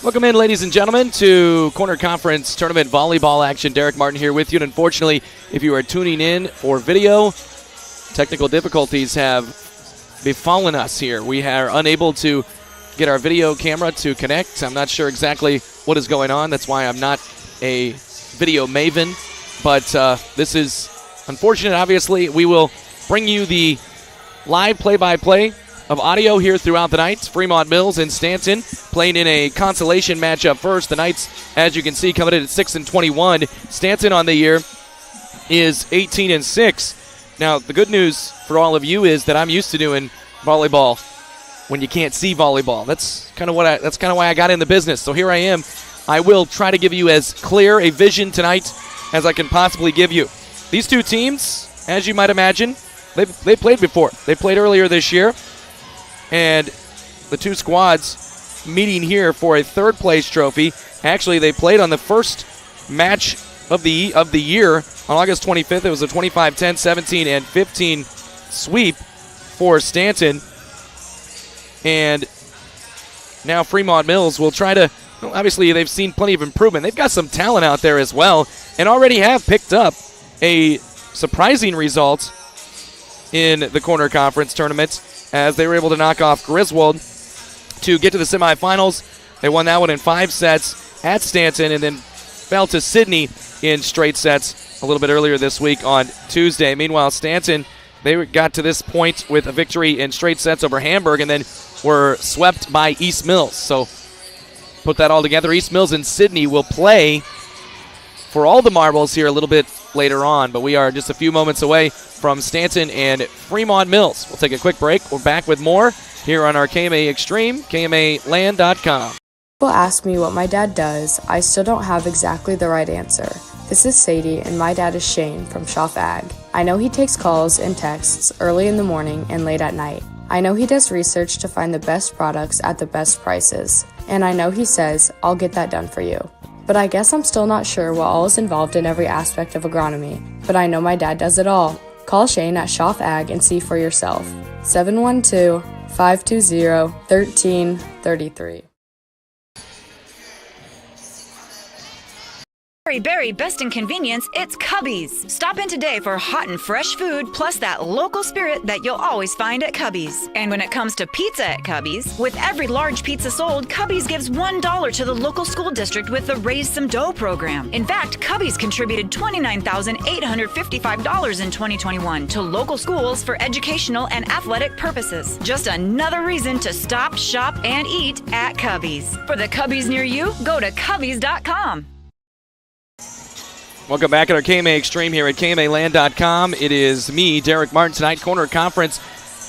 Welcome in, ladies and gentlemen, to Corner Conference Tournament Volleyball action. Derek Martin here with you. And unfortunately, if you are tuning in for video, technical difficulties have befallen us here. We are unable to get our video camera to connect. I'm not sure exactly what is going on. That's why I'm not a video maven. But this is unfortunate, obviously. We will bring you the live play-by-play of audio here throughout the night. Fremont-Mills and Stanton playing in a consolation matchup first. The Knights, as you can see, coming in at 6-21. Stanton on the year is 18-6. Now, the good news for all of you is that I'm used to doing volleyball when you can't see volleyball. That's kind of why I got in the business. So here I am. I will try to give you as clear a vision tonight as I can possibly give you. These two teams, as you might imagine, they played before. They played earlier this year. And the two squads meeting here for a third-place trophy. Actually, they played on the first match of the year on August 25th. It was a 25-10, 17, and 15 sweep for Stanton. And now Fremont-Mills will try to, well, obviously they've seen plenty of improvement. They've got some talent out there as well and already have picked up a surprising result in the Corner Conference tournament, as they were able to knock off Griswold to get to the semifinals. They won that one in 5 sets at Stanton and then fell to Sydney in straight sets a little bit earlier this week on Tuesday. Meanwhile, Stanton, they got to this point with a victory in straight sets over Hamburg and then were swept by East Mills. So put that all together. East Mills and Sydney will play for all the marbles here a little bit later on, but we are just a few moments away from Stanton and Fremont-Mills. We'll take a quick break. We're back with more here on our KMA Extreme, KMAland.com. People ask me what my dad does. I still don't have exactly the right answer. This is Sadie, and my dad is Shane from Schaff Ag. I know he takes calls and texts early in the morning and late at night. I know he does research to find the best products at the best prices. And I know he says, "I'll get that done for you." But I guess I'm still not sure what all is involved in every aspect of agronomy. But I know my dad does it all. Call Shane at Schaff Ag and see for yourself. 712-520-1333. Berry, best in convenience, it's Cubby's. Stop in today for hot and fresh food, plus that local spirit that you'll always find at Cubby's. And when it comes to pizza at Cubby's, with every large pizza sold, Cubby's gives $1 to the local school district with the Raise Some Dough program. In fact, Cubby's contributed $29,855 in 2021 to local schools for educational and athletic purposes. Just another reason to stop, shop, and eat at Cubby's. For the Cubby's near you, go to Cubby's.com. Welcome back at our KMA Extreme here at KMAland.com. It is me, Derek Martin, tonight. Corner Conference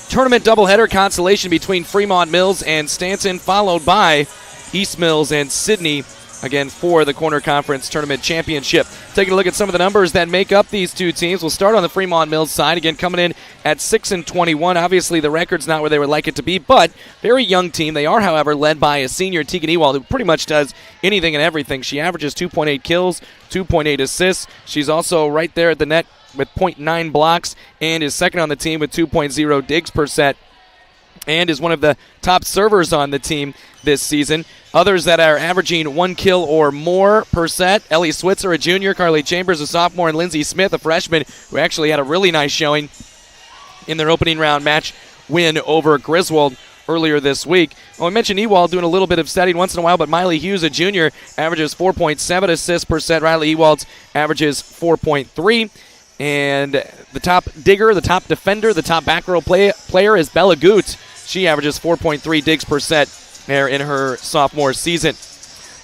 tournament doubleheader consolation between Fremont-Mills and Stanton, followed by East Mills and Sydney, again, for the Corner Conference Tournament Championship. Taking a look at some of the numbers that make up these two teams. We'll start on the Fremont-Mills side, again, coming in at 6-21. Obviously, the record's not where they would like it to be, but very young team. They are, however, led by a senior, Tegan Ewald, who pretty much does anything and everything. She averages 2.8 kills, 2.8 assists. She's also right there at the net with 0.9 blocks and is second on the team with 2.0 digs per set, and is one of the top servers on the team this season. Others that are averaging 1 kill or more per set: Ellie Switzer, a junior; Carly Chambers, a sophomore; and Lindsay Smith, a freshman, who actually had a really nice showing in their opening round match win over Griswold earlier this week. Well, I mentioned Ewald doing a little bit of setting once in a while, but Miley Hughes, a junior, averages 4.7 assists per set. Riley Ewald averages 4.3. And the top digger, the top defender, the top back row player is Bella Goot. She averages 4.3 digs per set there in her sophomore season.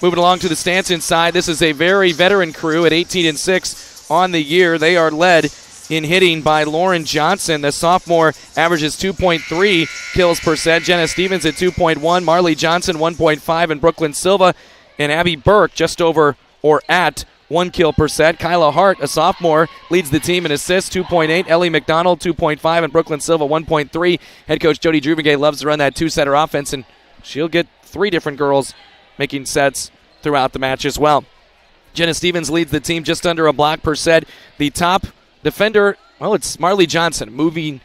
Moving along to the Stanton side, this is a very veteran crew at 18-6 on the year. They are led in hitting by Lauren Johnson. The sophomore averages 2.3 kills per set. Jenna Stevens at 2.1. Marley Johnson 1.5. And Brooklyn Silva and Abby Burke just over or at 1 kill per set. Kyla Hart, a sophomore, leads the team in assists, 2.8. Ellie McDonald, 2.5. And Brooklyn Silva, 1.3. Head coach Jody Drubengay loves to run that two-setter offense, and she'll get 3 different girls making sets throughout the match as well. Jenna Stevens leads the team just under a block per set. The top defender, well, it's Marley Johnson, moving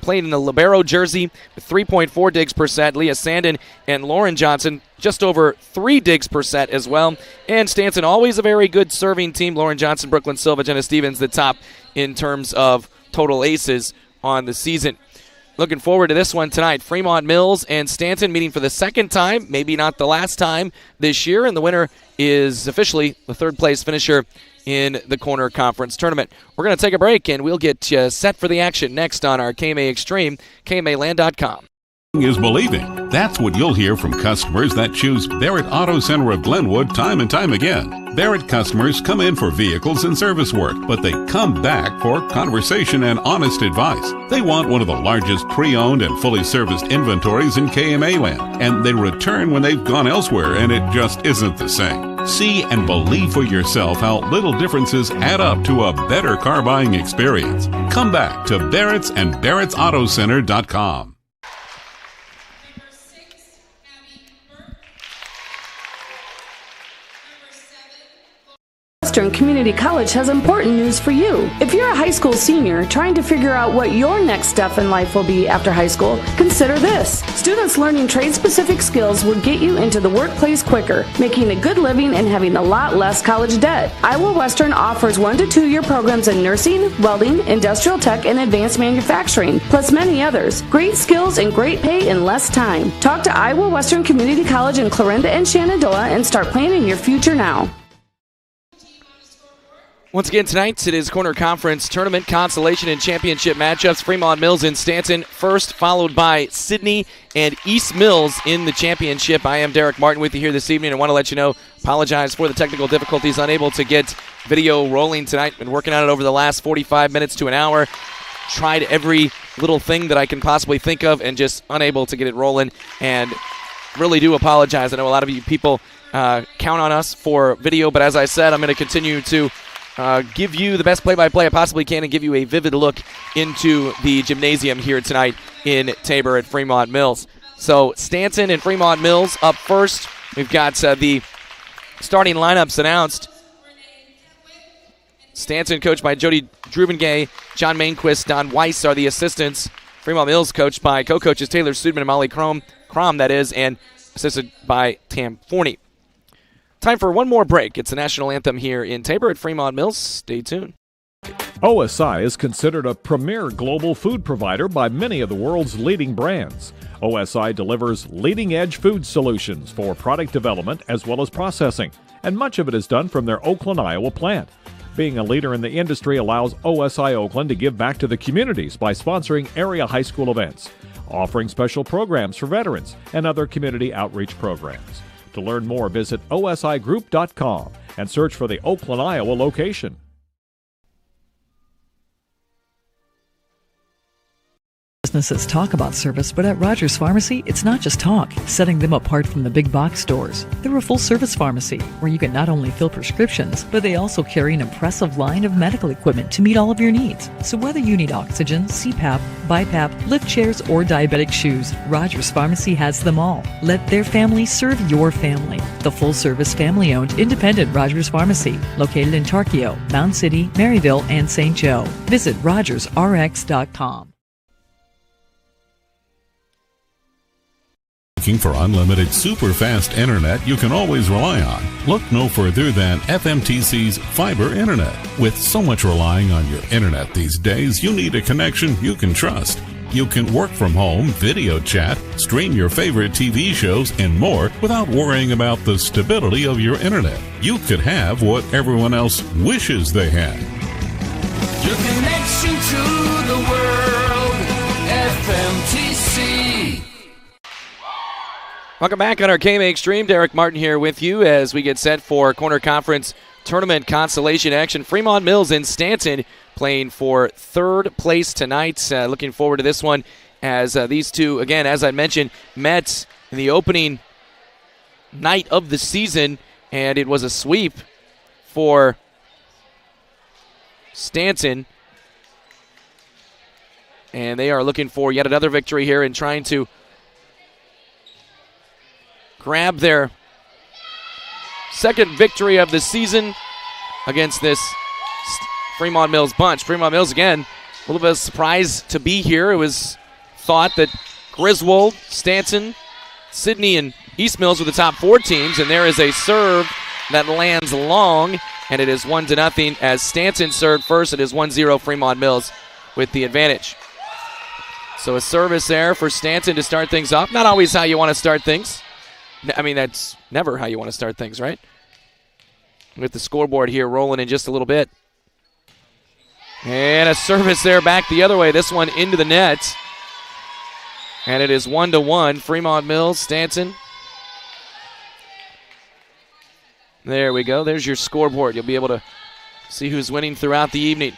playing in the libero jersey with 3.4 digs per set. Leah Sandin and Lauren Johnson just over 3 digs per set as well. And Stanton, always a very good serving team. Lauren Johnson, Brooklyn Silva, Jenna Stevens, the top in terms of total aces on the season. Looking forward to this one tonight. Fremont-Mills and Stanton meeting for the second time, maybe not the last time this year, and the winner is officially the third-place finisher in the Corner Conference Tournament. We're going to take a break, and we'll get you set for the action next on our KMA Extreme, KMAland.com. Is believing. That's what you'll hear from customers that choose Barrett Auto Center of Glenwood time and time again. Barrett customers come in for vehicles and service work, but they come back for conversation and honest advice. They want one of the largest pre-owned and fully serviced inventories in KMA land, and they return when they've gone elsewhere and it just isn't the same. See and believe for yourself how little differences add up to a better car buying experience. Come back to Barrett's and Barrett'sAutoCenter.com. Western Community College has important news for you. If you're a high school senior trying to figure out what your next step in life will be after high school, consider this. Students learning trade-specific skills will get you into the workplace quicker, making a good living and having a lot less college debt. Iowa Western offers 1 to 2 year programs in nursing, welding, industrial tech, and advanced manufacturing, plus many others. Great skills and great pay in less time. Talk to Iowa Western Community College in Clarinda and Shenandoah and start planning your future now. Once again tonight, it is Corner Conference Tournament Consolation and Championship matchups. Fremont-Mills and Stanton first, followed by Sidney and East Mills in the championship. I am Derek Martin with you here this evening. I want to let you know, apologize for the technical difficulties, unable to get video rolling tonight. Been working on it over the last 45 minutes to an hour. Tried every little thing that I can possibly think of and just unable to get it rolling. And really do apologize. I know a lot of you people count on us for video, but as I said, I'm going to continue to give you the best play-by-play I possibly can and give you a vivid look into the gymnasium here tonight in Tabor at Fremont-Mills. So Stanton and Fremont-Mills up first. We've got the starting lineups announced. Stanton coached by Jody Drubengay, John Mainquist, Don Weiss are the assistants. Fremont-Mills coached by co-coaches Taylor Studman and Molly Crom, that is, and assisted by Tam Forney. Time for one more break. It's the national anthem here in Tabor at Fremont-Mills. Stay tuned. OSI is considered a premier global food provider by many of the world's leading brands. OSI delivers leading-edge food solutions for product development as well as processing, and much of it is done from their Oakland, Iowa plant. Being a leader in the industry allows OSI Oakland to give back to the communities by sponsoring area high school events, offering special programs for veterans, and other community outreach programs. To learn more, visit osigroup.com and search for the Oakland, Iowa location. Businesses talk about service, but at Rogers Pharmacy, it's not just talk, setting them apart from the big box stores. They're a full-service pharmacy where you can not only fill prescriptions, but they also carry an impressive line of medical equipment to meet all of your needs. So whether you need oxygen, CPAP, BiPAP, lift chairs, or diabetic shoes, Rogers Pharmacy has them all. Let their family serve your family. The full-service, family-owned, independent Rogers Pharmacy, located in Tarkio, Mound City, Maryville, and St. Joe. Visit rogersrx.com. Looking for unlimited super fast internet you can always rely on? Look no further than FMTC's fiber internet. With so much relying on your internet these days, you need a connection you can trust. You can work from home, video chat, stream your favorite TV shows, and more without worrying about the stability of your internet. You could have what everyone else wishes they had. Your connection to the world, FMTC. Welcome back on our KMA Extreme. Derek Martin here with you as we get set for Corner Conference Tournament Consolation action. Fremont-Mills and Stanton playing for third place tonight. Looking forward to this one as these two, again, as I mentioned, met in the opening night of the season, and it was a sweep for Stanton. And they are looking for yet another victory here and trying to grab their second victory of the season against this Fremont-Mills bunch. Fremont-Mills, again, little bit of surprise to be here. It was thought that Griswold, Stanton, Sidney, and East Mills were the top 4 teams, and there is a serve that lands long, and it is 1-0 as Stanton served first. It is 1-0 Fremont-Mills with the advantage. So a service there for Stanton to start things off. Not always how you want to start things. I mean, that's never how you want to start things, right? With the scoreboard here rolling in just a little bit. And a service there back the other way. This one into the net. And it is 1-1. Fremont-Mills, Stanton. There we go. There's your scoreboard. You'll be able to see who's winning throughout the evening.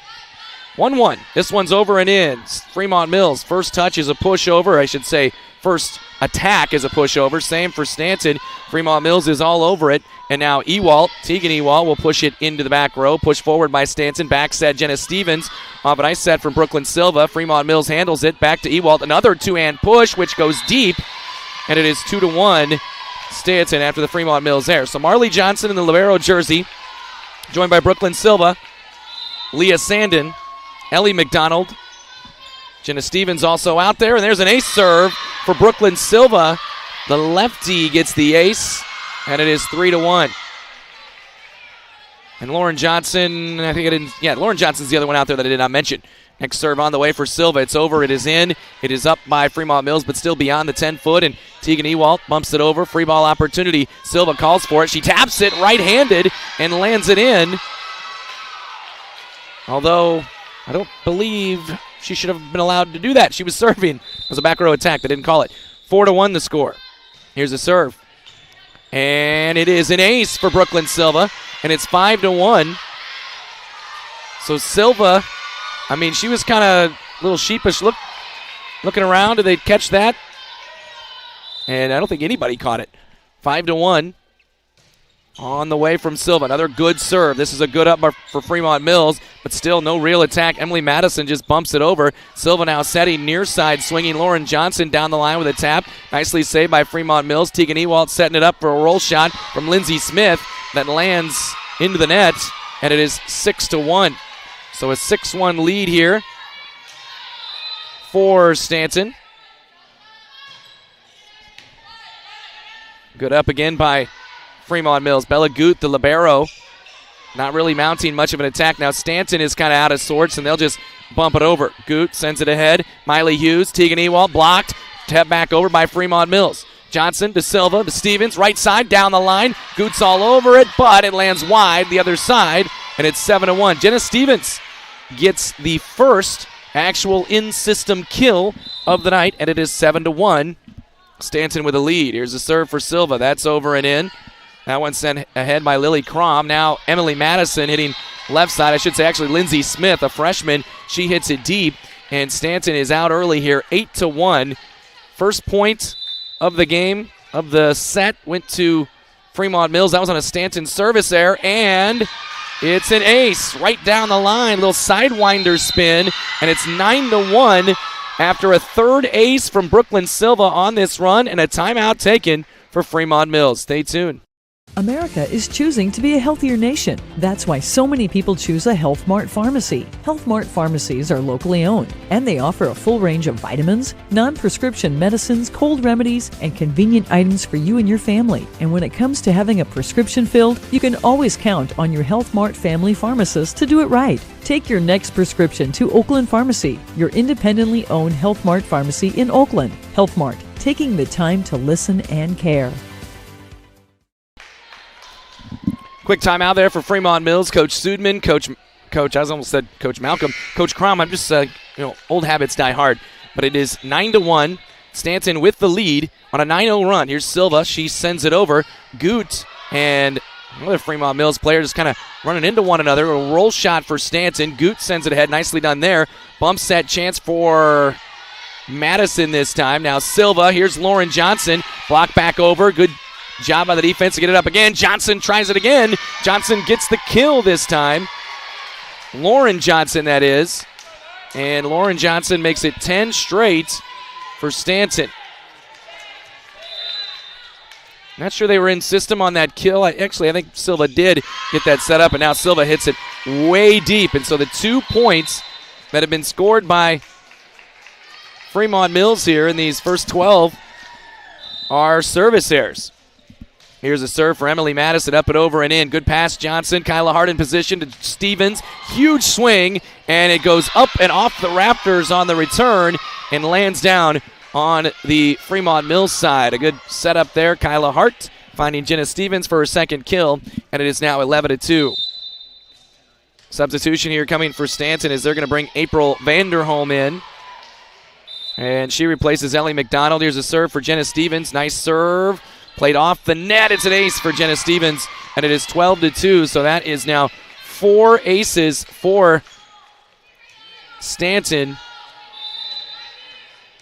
1-1. This one's over and in. Fremont-Mills, first touch is a pushover. I should say first attack is a pushover. Same for Stanton. Fremont-Mills is all over it. And now Tegan Ewald will push it into the back row. Push forward by Stanton. Back set Jenna Stevens. Off a nice set from Brooklyn Silva. Fremont-Mills handles it. Back to Ewald. Another two-hand push, which goes deep. And it is 2-1 Stanton after the Fremont-Mills there. So Marley Johnson in the libero jersey, joined by Brooklyn Silva, Leah Sandin, Ellie McDonald. Jenna Stevens also out there, and there's an ace serve for Brooklyn Silva. The lefty gets the ace, and it is 3-1. And Lauren Johnson, Lauren Johnson's the other one out there that I did not mention. Next serve on the way for Silva. It's over. It is in. It is up by Fremont-Mills, but still beyond the 10-foot, and Tegan Ewald bumps it over. Free ball opportunity. Silva calls for it. She taps it right-handed and lands it in. Although I don't believe she should have been allowed to do that. She was serving. It was a back row attack. They didn't call it. 4-1 the score. Here's a serve. And it is an ace for Brooklyn Silva, and it's 5-1. So Silva, I mean, she was kind of a little sheepish looking around. Did they catch that? And I don't think anybody caught it. 5-1 on the way from Silva. Another good serve. This is a good up for Fremont-Mills, but still no real attack. Emily Madison just bumps it over. Silva now setting near side, swinging Lauren Johnson down the line with a tap. Nicely saved by Fremont-Mills. Tegan Ewald setting it up for a roll shot from Lindsey Smith that lands into the net, and it is 6-1. So a 6-1 lead here for Stanton. Good up again by Fremont-Mills. Bella Guth, the libero, not really mounting much of an attack. Now Stanton is kind of out of sorts, and they'll just bump it over. Guth sends it ahead. Miley Hughes, Tegan Ewald blocked. Tap back over by Fremont-Mills. Johnson to Silva to Stevens, right side, down the line. Guth's all over it, but it lands wide the other side, and it's 7-1. Jenna Stevens gets the first actual in-system kill of the night, and it is 7-1. Stanton with a lead. Here's a serve for Silva. That's over and in. That one sent ahead by Lily Crom. Now Emily Madison hitting left side. I should say actually Lindsey Smith, a freshman. She hits it deep, and Stanton is out early here, 8-1. First point of the game, of the set, went to Fremont-Mills. That was on a Stanton service there, and it's an ace right down the line. Little sidewinder spin, and it's 9-1 after a third ace from Brooklyn Silva on this run and a timeout taken for Fremont-Mills. Stay tuned. America is choosing to be a healthier nation. That's why so many people choose a Health Mart pharmacy. Health Mart pharmacies are locally owned, and they offer a full range of vitamins, non-prescription medicines, cold remedies, and convenient items for you and your family. And when it comes to having a prescription filled, you can always count on your Health Mart family pharmacist to do it right. Take your next prescription to Oakland Pharmacy, your independently owned Health Mart pharmacy in Oakland. Health Mart, taking the time to listen and care. Quick timeout there for Fremont-Mills. Coach Sudman, Coach, I almost said Coach Malcolm. Coach Crom, I'm just, old habits die hard. But it is 9-1. Stanton with the lead on a 9-0 run. Here's Silva. She sends it over. Guth and another Fremont-Mills player just kind of running into one another. A roll shot for Stanton. Guth sends it ahead. Nicely done there. Bump set chance for Madison this time. Now Silva. Here's Lauren Johnson. Block back over. Good job by the defense to get it up again. Johnson tries it again. Johnson gets the kill this time. Lauren Johnson, that is. And Lauren Johnson makes it 10 straight for Stanton. Not sure they were in system on that kill. I think Silva did get that set up, and now Silva hits it way deep. And so the 2 points that have been scored by Fremont-Mills here in these first 12 are service errors. Here's a serve for Emily Madison, up and over and in. Good pass, Johnson. Kyla Hart in position to Stevens. Huge swing, and it goes up and off the Raptors on the return and lands down on the Fremont-Mills side. A good setup there. Kyla Hart finding Jenna Stevens for her second kill, and it is now 11-2. Substitution here coming for Stanton as they're going to bring April Vanderholm in. And she replaces Ellie McDonald. Here's a serve for Jenna Stevens. Nice serve. Played off the net. It's an ace for Jenna Stevens, and it is 12-2. So that is now 4 aces for Stanton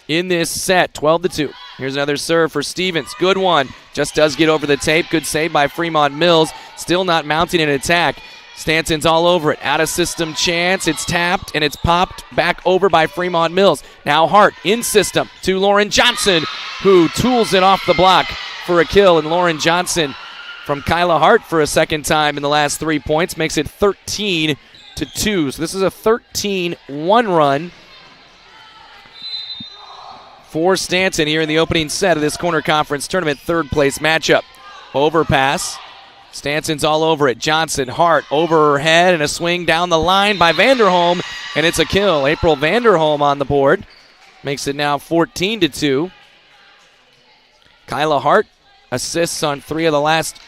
in this set. 12-2. Here's another serve for Stevens. Good one. Just does get over the tape. Good save by Fremont-Mills. Still not mounting an attack. Stanton's all over it. Out of system chance. It's tapped, and it's popped back over by Fremont-Mills. Now Hart in system to Lauren Johnson, who tools it off the block for a kill. And Lauren Johnson from Kyla Hart for a second time in the last 3 points makes it 13-2. So this is a 13-1 run for Stanton here in the opening set of this Corner Conference Tournament third place matchup. Overpass. Stanton's all over it. Johnson, Hart over her head, and a swing down the line by Vanderholm, and it's a kill. April Vanderholm on the board. Makes it now 14-2. Kyla Hart assists on 3 of the last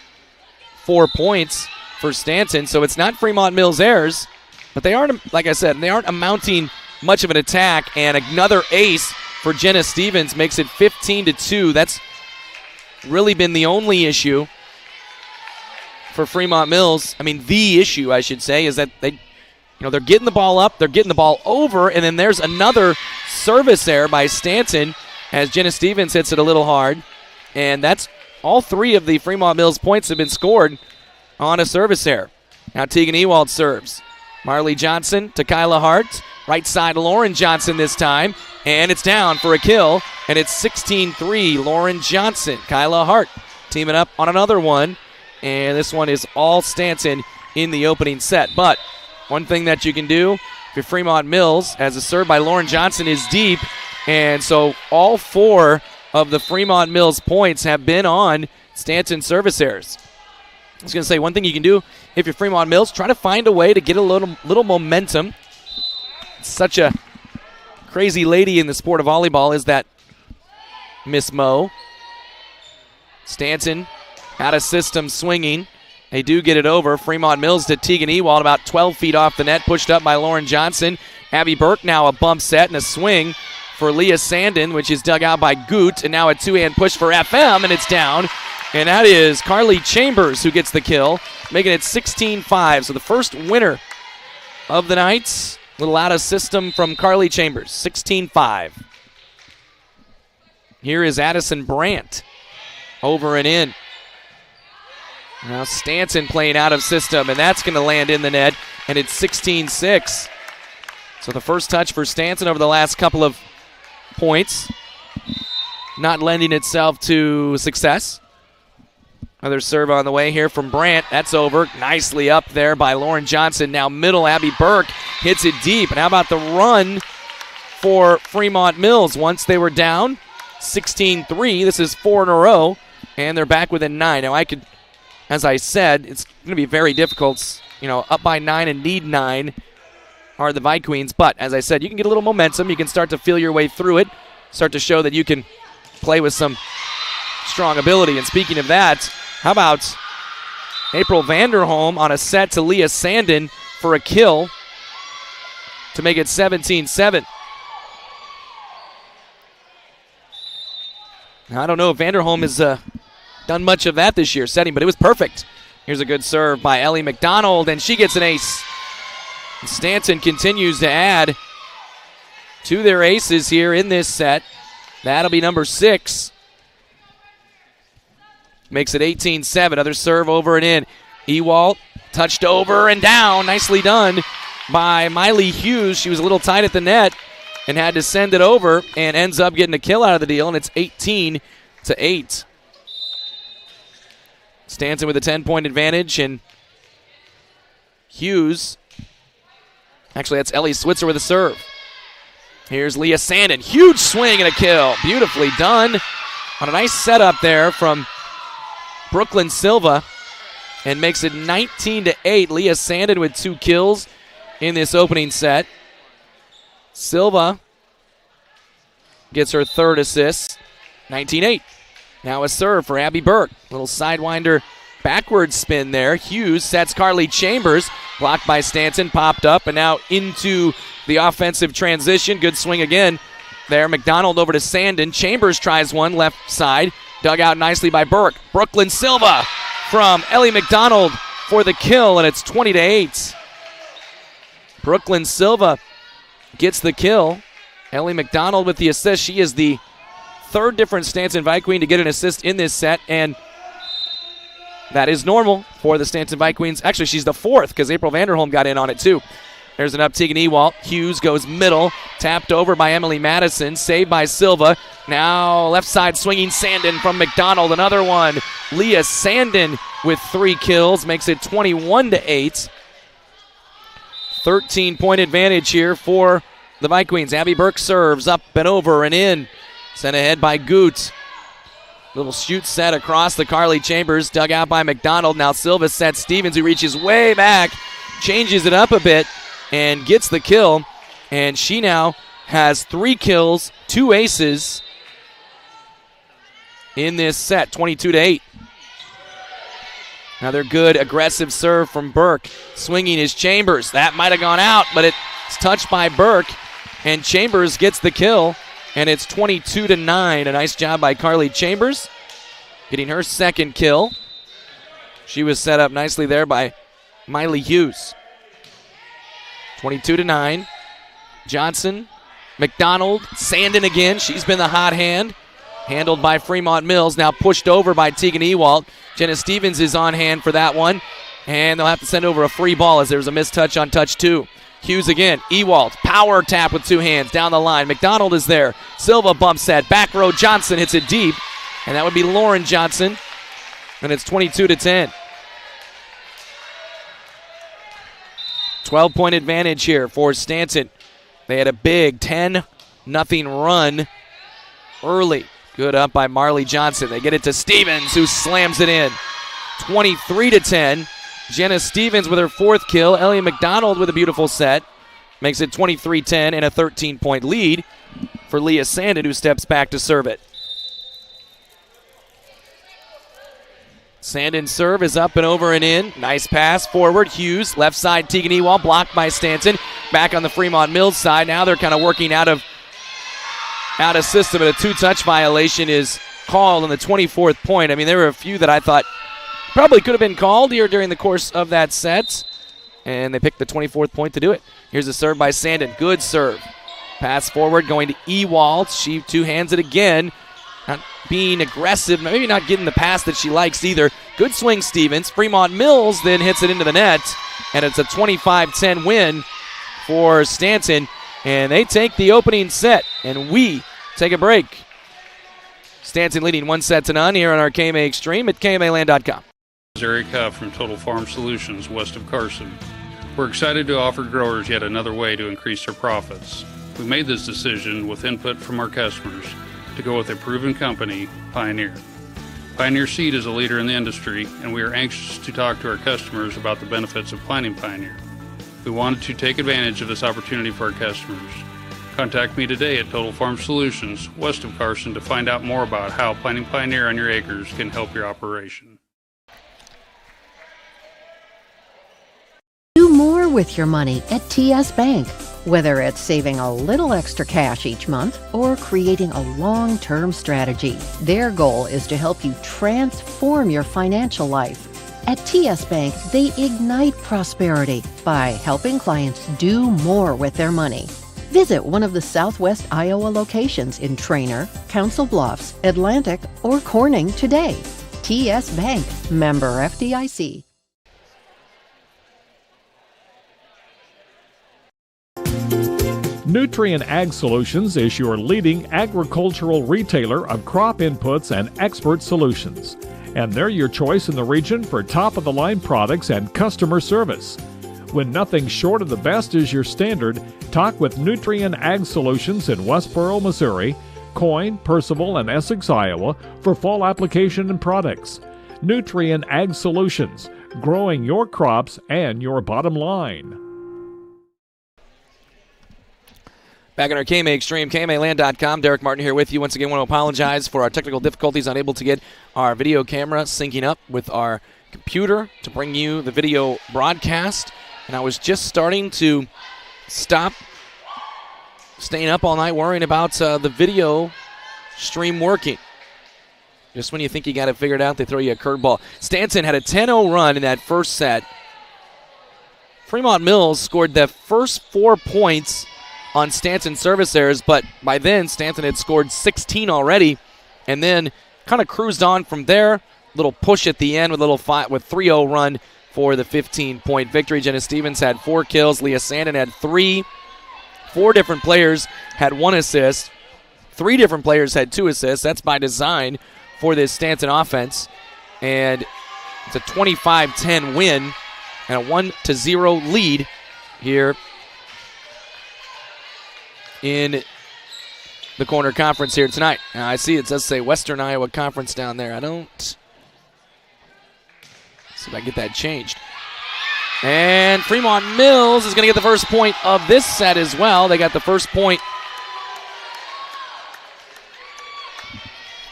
4 points for Stanton, so it's not Fremont-Mills errors, but they aren't, like I said, they aren't amounting much of an attack, and another ace for Jenna Stevens makes it 15-2. That's really been the only issue for Fremont-Mills. I mean, the issue, I should say, is that they're getting the ball up, they're getting the ball over, and then there's another service error by Stanton as Jenna Stevens hits it a little hard. And that's all 3 of the Fremont-Mills points have been scored on a service error. Now Tegan Ewald serves. Marley Johnson to Kyla Hart. Right side Lauren Johnson this time. And it's down for a kill. And it's 16-3 Lauren Johnson. Kyla Hart teaming up on another one. And this one is all Stanton in the opening set. But one thing that you can do if you're Fremont-Mills, as a serve by Lauren Johnson is deep. And so all 4 of the Fremont-Mills points have been on Stanton service errors. I was going to say, one thing you can do if you're Fremont-Mills, try to find a way to get a little momentum. It's such a crazy lady in the sport of volleyball is that Miss Mo. Stanton out of system swinging. They do get it over. Fremont-Mills to Tegan Ewald about 12 feet off the net, pushed up by Lauren Johnson. Abby Burke now a bump set and a swing for Leah Sandin, which is dug out by Goot, and now a 2-hand push for FM, and it's down. And that is Carly Chambers who gets the kill, making it 16-5. So the first winner of the night, a little out of system from Carly Chambers, 16-5. Here is Addison Brandt over and in. Now Stanton playing out of system, and that's going to land in the net, and it's 16-6. So the first touch for Stanton over the last couple of points, not lending itself to success. Another serve on the way here from Brandt. That's over. Nicely up there by Lauren Johnson. Now middle, Abby Burke hits it deep. And how about the run for Fremont-Mills? Once they were down 16-3. This is 4 in a row, and they're back within 9. Now I could, as I said, it's going to be very difficult. Up by 9 and need 9 are the Vikings. But as I said, you can get a little momentum. You can start to feel your way through it. Start to show that you can play with some strong ability. And speaking of that, how about April Vanderholm on a set to Leah Sandin for a kill to make it 17-7. I don't know if Vanderholm has done much of that this year setting, but it was perfect. Here's a good serve by Ellie McDonald, and she gets an ace. Stanton continues to add to their aces here in this set. That'll be number 6. Makes it 18-7. Another serve over and in. Ewald touched over and down. Nicely done by Miley Hughes. She was a little tight at the net and had to send it over and ends up getting a kill out of the deal, and it's 18-8. Stanton with a 10-point advantage, and Hughes Actually, that's Ellie Switzer with a serve. Here's Leah Sandin. Huge swing and a kill. Beautifully done on a nice setup there from Brooklyn Silva, and makes it 19-8. Leah Sandin with 2 kills in this opening set. Silva gets her 3rd assist. 19-8. Now a serve for Abby Burke. Little sidewinder backwards spin there. Hughes sets Carly Chambers. Blocked by Stanton. Popped up and now into the offensive transition. Good swing again there. McDonald over to Sandin. Chambers tries one left side. Dug out nicely by Burke. Brooklyn Silva from Ellie McDonald for the kill, and it's 20-8. Brooklyn Silva gets the kill. Ellie McDonald with the assist. She is the 3rd different Stanton Vikings to get an assist in this set, and that is normal for the Stanton Vikings. Actually, she's the 4th because April Vanderholm got in on it too. There's an up Tegan Ewalt. Hughes goes middle. Tapped over by Emily Madison. Saved by Silva. Now left side swinging Sandin from McDonald. Another one. Leah Sandin with 3 kills. Makes it 21-8. 13-point advantage here for the Vikings. Abby Burke serves up and over and in. Sent ahead by Goot. Little shoot set across the Carly Chambers. Dug out by McDonald. Now Silva sets Stevens, who reaches way back. Changes it up a bit and gets the kill. And she now has 3 kills, 2 aces in this set, 22-8. Another good aggressive serve from Burke. Swinging is Chambers. That might have gone out, but it's touched by Burke. And Chambers gets the kill. And it's 22-9. A nice job by Carly Chambers, getting her 2nd kill. She was set up nicely there by Miley Hughes. 22-9. Johnson, McDonald, Sandin again. She's been the hot hand. Handled by Fremont-Mills. Now pushed over by Tegan Ewalt. Jenna Stevens is on hand for that one. And they'll have to send over a free ball as there's a missed touch on touch 2. Hughes again. Ewalt, power tap with 2 hands down the line. McDonald is there. Silva bumps set. Back row Johnson hits it deep. And that would be Lauren Johnson. And it's 22-10. 12-point advantage here for Stanton. They had a big 10-0 run early. Good up by Marley Johnson. They get it to Stevens, who slams it in. 23-10. Jenna Stevens with her 4th kill. Ellie McDonald with a beautiful set. Makes it 23-10 and a 13-point lead for Leah Sandin, who steps back to serve it. Sandin's serve is up and over and in. Nice pass forward. Hughes, left side, Tegan Ewald, blocked by Stanton. Back on the Fremont-Mills side. Now they're kind of working out of system, and a 2-touch violation is called on the 24th point. I mean, there were a few that I thought probably could have been called here during the course of that set, and they picked the 24th point to do it. Here's a serve by Sandin. Good serve. Pass forward going to Ewald. She 2-hands it again. Not being aggressive, maybe not getting the pass that she likes either. Good swing, Stevens. Fremont-Mills then hits it into the net, and it's a 25-10 win for Stanton, and they take the opening set, and we take a break. Stanton leading 1-0 here on our KMA Extreme at KMAland.com. Eric Huff from Total Farm Solutions west of Carson. We're excited to offer growers yet another way to increase their profits. We made this decision with input from our customers to go with a proven company, Pioneer. Pioneer Seed is a leader in the industry, and we are anxious to talk to our customers about the benefits of planting Pioneer. We wanted to take advantage of this opportunity for our customers. Contact me today at Total Farm Solutions west of Carson to find out more about how planting Pioneer on your acres can help your operation. Do more with your money at TS Bank. Whether it's saving a little extra cash each month or creating a long-term strategy, their goal is to help you transform your financial life. At TS Bank, they ignite prosperity by helping clients do more with their money. Visit one of the Southwest Iowa locations in Trainer, Council Bluffs, Atlantic, or Corning today. TS Bank, member FDIC. Nutrient Ag Solutions is your leading agricultural retailer of crop inputs and expert solutions. And they're your choice in the region for top-of-the-line products and customer service. When nothing short of the best is your standard, talk with Nutrien Ag Solutions in Westboro, Missouri, Coyne, Percival, and Essex, Iowa for fall application and products. Nutrien Ag Solutions, growing your crops and your bottom line. Back on our KMA Extreme, KMAland.com. Derek Martin here with you. Once again, want to apologize for our technical difficulties, unable to get our video camera syncing up with our computer to bring you the video broadcast. And I was just starting to stop staying up all night worrying about the video stream working. Just when you think you got it figured out, they throw you a curveball. Stanton had a 10-0 run in that first set. Fremont-Mills scored the first 4 points on Stanton service errors, but by then Stanton had scored 16 already and then kind of cruised on from there. Little push at the end with a little 3-0 run for the 15-point victory. Jenna Stevens had 4 kills. Leah Sandin had 3. 4 different players had 1 assist. 3 different players had 2 assists. That's by design for this Stanton offense. And it's a 25-10 win and a 1-0 lead here in the Corner Conference here tonight. Now I see it does say Western Iowa Conference down there. I don't see if I can get that changed. And Fremont-Mills is going to get the first point of this set as well. They got the first point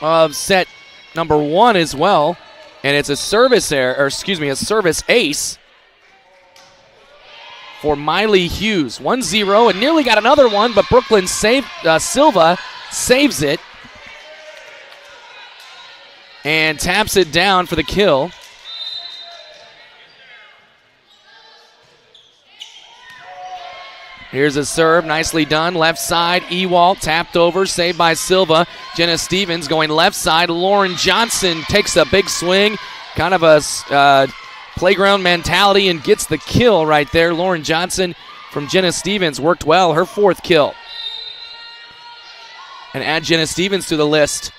of set number 1 as well. And it's a service a service ace for Miley Hughes. 1-0 and nearly got another one, but Brooklyn Silva saves it and taps it down for the kill. Here's a serve, nicely done. Left side, Ewald tapped over, saved by Silva. Jenna Stevens going left side. Lauren Johnson takes a big swing, kind of a playground mentality, and gets the kill right there. Lauren Johnson from Jenna Stevens worked well, her 4th kill. And add Jenna Stevens to the list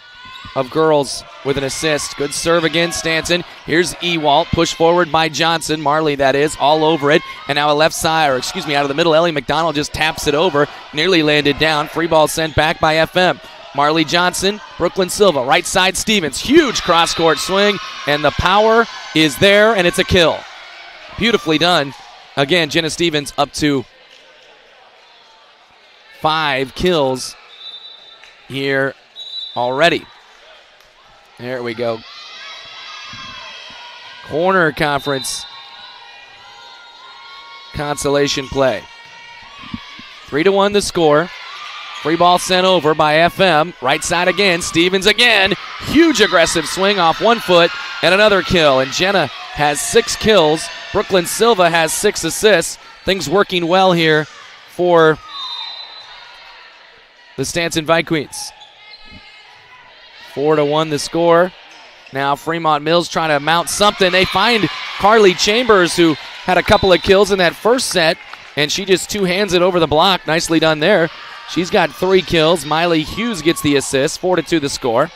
of girls with an assist. Good serve again, Stanton. Here's Ewald, pushed forward by Johnson. Marley, that is, all over it. And now a left side, out of the middle, Ellie McDonald just taps it over. Nearly landed down. Free ball sent back by FM. Marley Johnson, Brooklyn Silva, right side Stevens. Huge cross-court swing, and the power is there, and it's a kill. Beautifully done. Again, Jenna Stevens up to 5 kills here already. There we go. Corner Conference consolation play. 3-1 the score. Free ball sent over by FM. Right side again. Stevens again. Huge aggressive swing off 1 foot and another kill. And Jenna has 6 kills. Brooklyn Silva has 6 assists. Things working well here for the Stanton Vikings. 4-1 the score. Now Fremont-Mills trying to mount something. They find Carly Chambers, who had a couple of kills in that first set, and she just 2-hands it over the block. Nicely done there. She's got 3 kills. Miley Hughes gets the assist. 4-2 the score.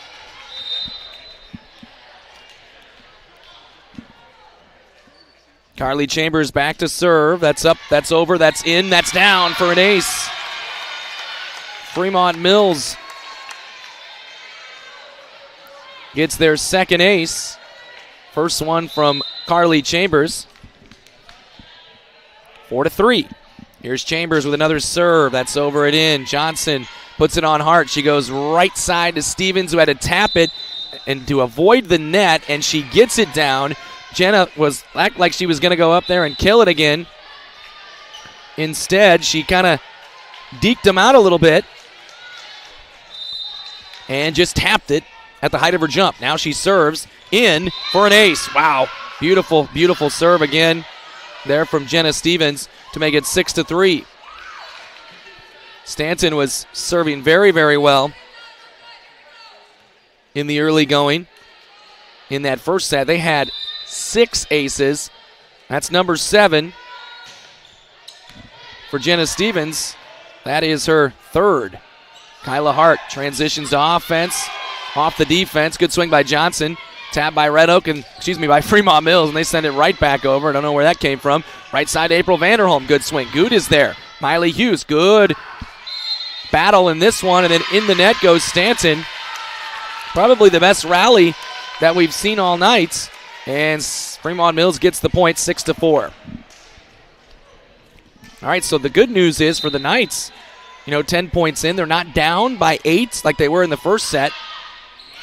Carly Chambers back to serve. That's up, that's over, that's in, that's down for an ace. Fremont-Mills gets their 2nd ace. First one from Carly Chambers. 4-3. Here's Chambers with another serve. That's over and in. Johnson puts it on Hart. She goes right side to Stevens, who had to tap it and to avoid the net, and she gets it down. Jenna was act like she was going to go up there and kill it again. Instead, she kind of deked him out a little bit and just tapped it at the height of her jump. Now she serves in for an ace. Wow. Beautiful, beautiful serve again there from Jenna Stevens to make it 6-3. Stanton was serving very, very well in the early going. In that first set, they had 6 aces. That's number 7 for Jenna Stevens. That is her 3rd. Kyla Hart transitions to offense. Off the defense. Good swing by Johnson. Tap by by Fremont-Mills, and they send it right back over. I don't know where that came from. Right side to April Vanderholm. Good swing. Good is there. Miley Hughes. Good battle in this one, and then in the net goes Stanton. Probably the best rally that we've seen all night, and Fremont-Mills gets the point, 6-4. All right, so the good news is for the Knights, 10 points in. They're not down by 8 like they were in the first set.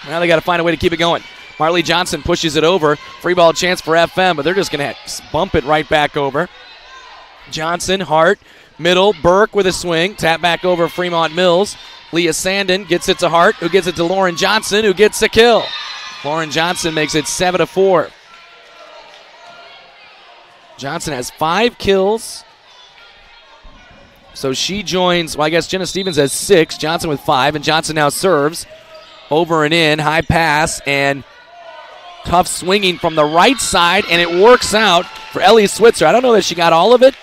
Now they got to find a way to keep it going. Marley Johnson pushes it over. Free ball chance for FM, but they're just going to bump it right back over. Johnson, Hart, middle, Burke with a swing. Tap back over Fremont-Mills. Leah Sandin gets it to Hart, who gets it to Lauren Johnson, who gets a kill. Lauren Johnson makes it 7-4. Johnson has 5 kills. So she joins, I guess Jenna Stevens has 6, Johnson with 5, and Johnson now serves. Over and in, high pass, and tough swinging from the right side, and it works out for Ellie Switzer. I don't know that she got all of it.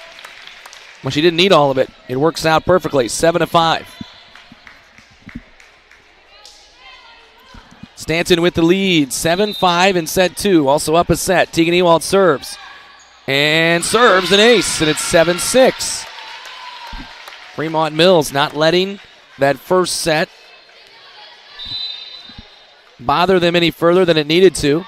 Well, she didn't need all of it. It works out perfectly, 7-5. Stanton with the lead, 7-5 in set 2. Also up a set. Tegan Ewald serves. And serves an ace, and it's 7-6. Fremont-Mills not letting that first set bother them any further than it needed to.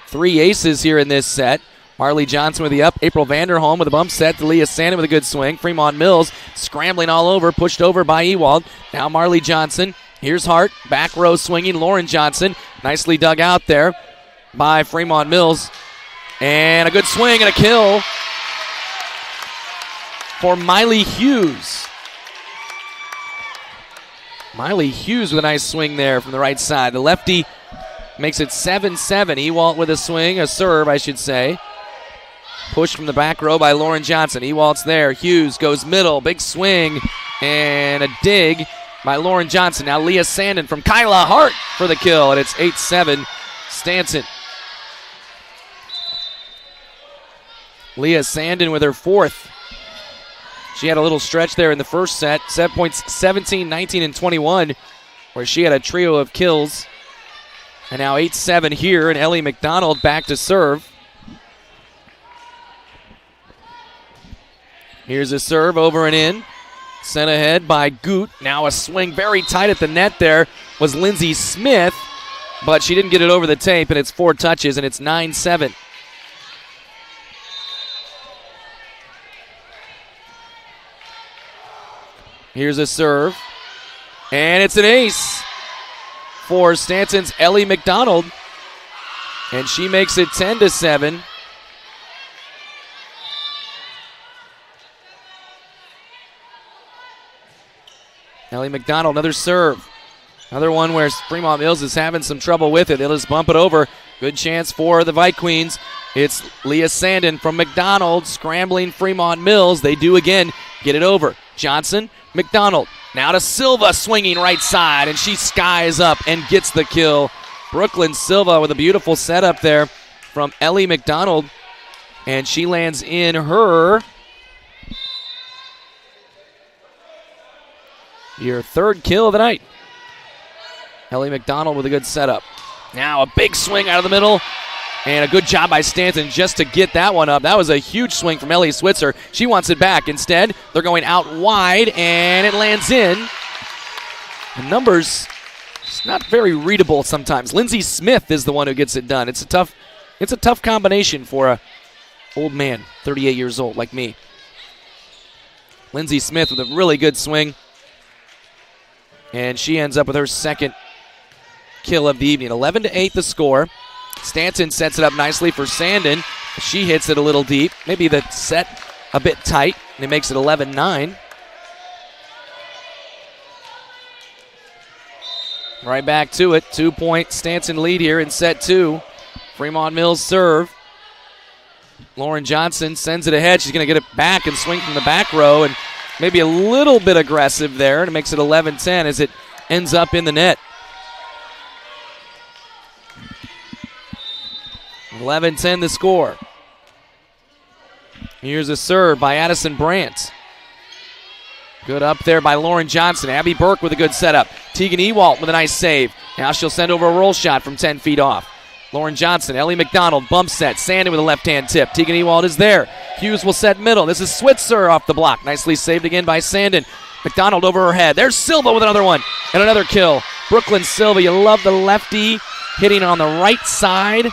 3 aces here in this set. Marley Johnson with the up. April Vanderholm with a bump set to Leah Sandin with a good swing. Fremont-Mills scrambling all over, pushed over by Ewald. Now Marley Johnson. Here's Hart. Back row swinging. Lauren Johnson. Nicely dug out there by Fremont-Mills. And a good swing and a kill for Miley Hughes. Miley Hughes with a nice swing there from the right side. The lefty makes it 7-7. Ewald with a swing, a serve, I should say. Pushed from the back row by Lauren Johnson. Ewald's there. Hughes goes middle. Big swing and a dig by Lauren Johnson. Now Leah Sandin from Kyla Hart for the kill, and it's 8-7 Stanton. Leah Sandin with her 4th. She had a little stretch there in the first set. Set points 17, 19, and 21, where she had a trio of kills. And now 8-7 here, and Ellie McDonald back to serve. Here's a serve over and in. Sent ahead by Goot. Now a swing very tight at the net there was Lindsay Smith, but she didn't get it over the tape, and it's 4 touches, and it's 9-7. Here's a serve, and it's an ace for Stanton's Ellie McDonald, and she makes it 10-7. Ellie McDonald, another serve. Another one where Fremont-Mills is having some trouble with it. They'll just bump it over. Good chance for the Vite Queens. It's Leah Sandin from McDonald scrambling Fremont-Mills. They do again get it over. Johnson, McDonald. Now to Silva swinging right side, and she skies up and gets the kill. Brooklyn Silva with a beautiful setup there from Ellie McDonald, and she lands in her third kill of the night. Ellie McDonald with a good setup. Now a big swing out of the middle, and a good job by Stanton just to get that one up. That was a huge swing from Ellie Switzer. She wants it back. Instead, they're going out wide, and it lands in. The numbers, it's not very readable sometimes. Lindsay Smith is the one who gets it done. It's a tough combination for a old man, 38 years old like me. Lindsay Smith with a really good swing, and she ends up with her second kill of the evening. 11-8 the score. Stanton sets it up nicely for Sandin. She hits it a little deep. Maybe the set a bit tight, and it makes it 11-9. Right back to it. 2-point Stanton lead here in set 2. Fremont-Mills serve. Lauren Johnson sends it ahead. She's going to get it back and swing from the back row, and maybe a little bit aggressive there, and it makes it 11-10 as it ends up in the net. 11-10 the score. Here's a serve by Addison Brandt. Good up there by Lauren Johnson. Abby Burke with a good setup. Tegan Ewald with a nice save. Now she'll send over a roll shot from 10 feet off. Lauren Johnson, Ellie McDonald, bump set. Sandin with a left-hand tip. Tegan Ewald is there. Hughes will set middle. This is Switzer off the block. Nicely saved again by Sandin. McDonald over her head. There's Silva with another one. And another kill. Brooklyn Silva, you love the lefty hitting on the right side.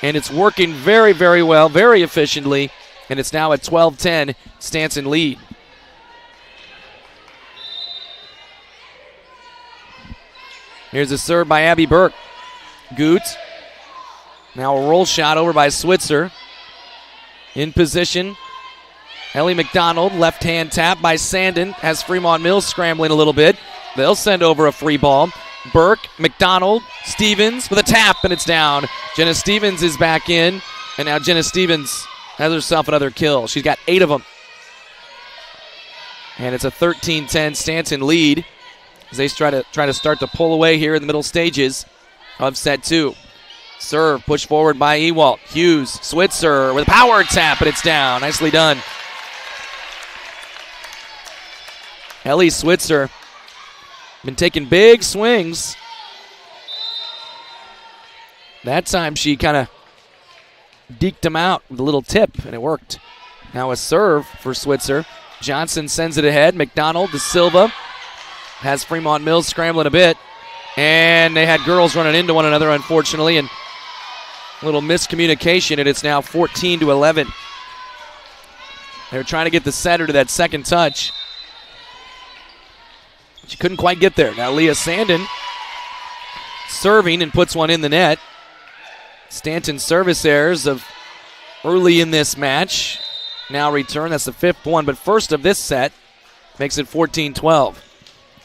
And it's working very, very well, very efficiently. And it's now at 12-10, Stanton lead. Here's a serve by Abby Burke. Goot. Now a roll shot over by Switzer. In position. Ellie McDonald, left-hand tap by Sandin. Has Fremont-Mills scrambling a little bit. They'll send over a free ball. Burke, McDonald, Stevens with a tap, and it's down. Jenna Stevens is back in, and now Jenna Stevens has herself another kill. She's got 8 of them. And it's a 13-10 Stanton lead as they try to start to pull away here in the middle stages of set 2. Serve, push forward by Ewald. Hughes, Switzer with a power tap, and it's down. Nicely done. Ellie Switzer been taking big swings. That time she kind of deked him out with a little tip, and it worked. Now a serve for Switzer. Johnson sends it ahead. McDonald to Silva. Has Fremont-Mills scrambling a bit. And they had girls running into one another, unfortunately, and a little miscommunication, and it's now 14-11. They're trying to get the setter to that second touch. She couldn't quite get there. Now Leah Sandin serving and puts one in the net. Stanton's service errors of early in this match now return. That's the 5th one, but first of this set makes it 14-12.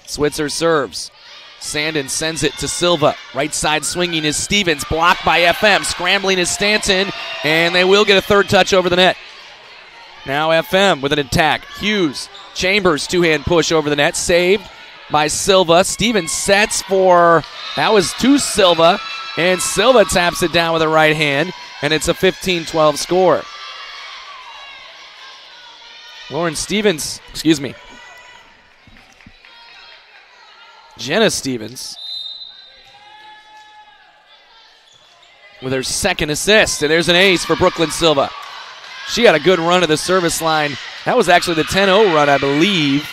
Switzer serves. Sandin sends it to Silva. Right side swinging is Stevens. Blocked by FM. Scrambling is Stanton, and they will get a third touch over the net. Now FM with an attack. Hughes. Chambers, two-hand push over the net. Saved by Silva. Stevens sets for, that was to Silva, and Silva taps it down with a right hand, and it's a 15-12 score. Jenna Stevens with her second assist, and there's an ace for Brooklyn Silva. She had a good run to the service line. That was actually the 10-0 run, I believe.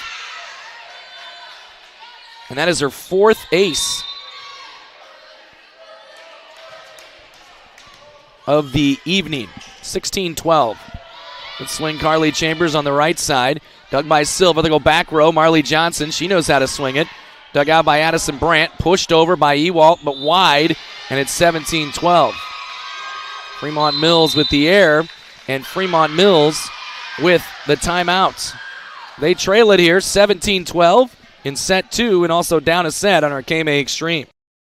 And that is her 4th ace of the evening. 16-12. Good swing, Carly Chambers on the right side. Dug by Silva. They go back row. Marley Johnson, she knows how to swing it. Dug out by Addison Brandt. Pushed over by Ewald, but wide. And it's 17-12. Fremont-Mills with the air. And Fremont-Mills with the timeouts. They trail it here, 17-12 in set 2, and also down a set on our KMA Extreme.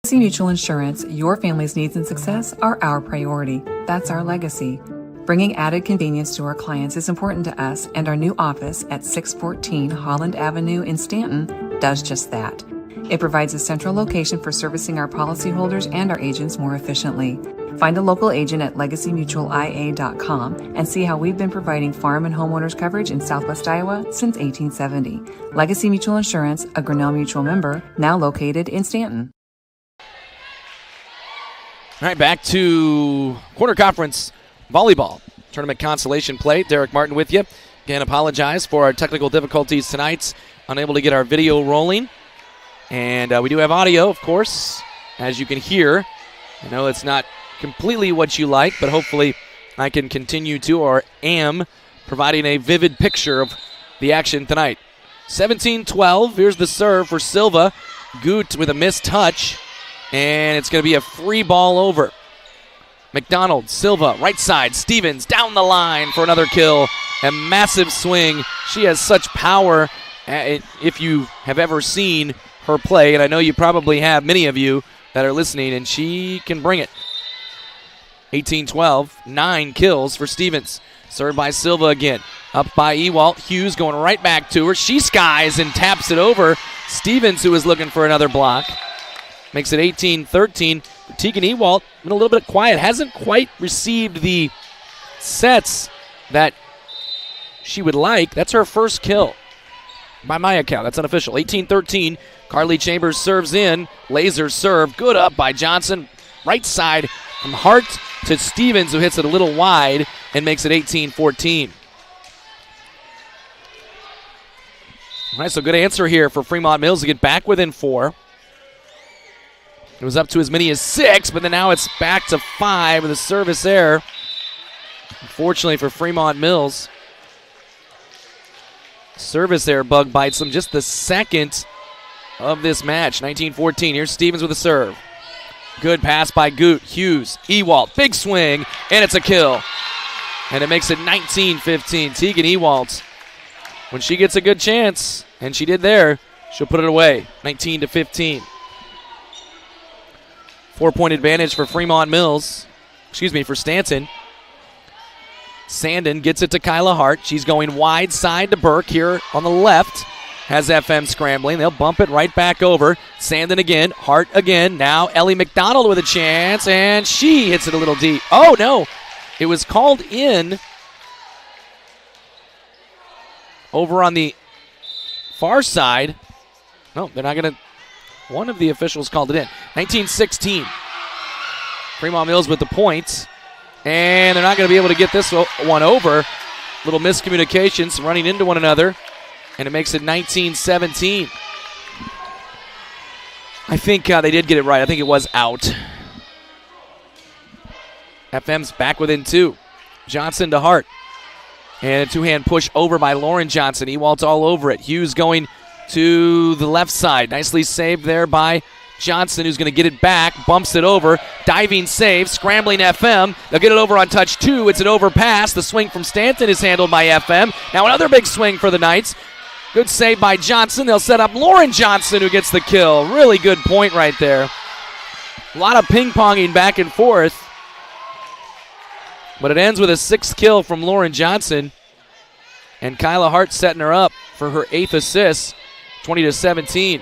Legacy Mutual Insurance, your family's needs and success are our priority. That's our legacy. Bringing added convenience to our clients is important to us, and our new office at 614 Holland Avenue in Stanton does just that. It provides a central location for servicing our policyholders and our agents more efficiently. Find a local agent at legacymutualia.com and see how we've been providing farm and homeowners coverage in Southwest Iowa since 1870. Legacy Mutual Insurance, a Grinnell Mutual member, now located in Stanton. All right, back to quarter conference volleyball tournament consolation play. Derek Martin with you. Again, apologize for our technical difficulties tonight. Unable to get our video rolling. And we do have audio, of course, as you can hear. I know it's not completely what you like, but hopefully I can continue to, or am, providing a vivid picture of the action tonight. 17-12. Here's the serve for Silva. Goot with a missed touch, and it's going to be a free ball over. McDonald, Silva, right side. Stevens down the line for another kill. A massive swing. She has such power. If you have ever seen her play, and I know you probably have, many of you that are listening, and she can bring it. 18-12, 9 kills for Stevens. Served by Silva again. Up by Ewald. Hughes going right back to her. She skies and taps it over. Stevens, who is looking for another block, makes it 18-13. Tegan Ewald, been a little bit quiet. Hasn't quite received the sets that she would like. That's her first kill by my account. That's unofficial. 18-13. Carly Chambers serves in. Laser serve. Good up by Johnson. Right side. from Hart to Stevens, who hits it a little wide and makes it 18-14. All right, so good answer here for Fremont-Mills to get back within 4. It was up to as many as 6, but then now it's back to 5 with a service error. Unfortunately for Fremont-Mills, service error bug bites them, just the second of this match. 19-14. Here's Stevens with a serve. Good pass by Goot. Hughes, Ewalt, big swing, and it's a kill. And it makes it 19-15. Tegan Ewalt, when she gets a good chance, and she did there, she'll put it away. 19-15. 4-point advantage for Fremont-Mills. For Stanton. Sandin gets it to Kyla Hart. She's going wide side to Burke here on the left. Has FM scrambling. They'll bump it right back over. Sandin again. Hart again. Now Ellie McDonald with a chance, and she hits it a little deep. Oh, no. It was called in over on the far side. No, they're not going to. One of the officials called it in. 19-16. Fremont-Mills with the points. And they're not going to be able to get this one over. Little miscommunications running into one another. And it makes it 19-17. I think they did get it right. I think it was out. FM's back within 2. Johnson to Hart. And a two-hand push over by Lauren Johnson. Ewald's all over it. Hughes going to the left side. Nicely saved there by Johnson, who's going to get it back. Bumps it over. Diving save. Scrambling FM. They'll get it over on touch 2. It's an overpass. The swing from Stanton is handled by FM. Now another big swing for the Knights. Good save by Johnson. They'll set up Lauren Johnson, who gets the kill. Really good point right there. A lot of ping-ponging back and forth. But it ends with a 6th kill from Lauren Johnson. And Kyla Hart setting her up for her 8th assist. 20-17.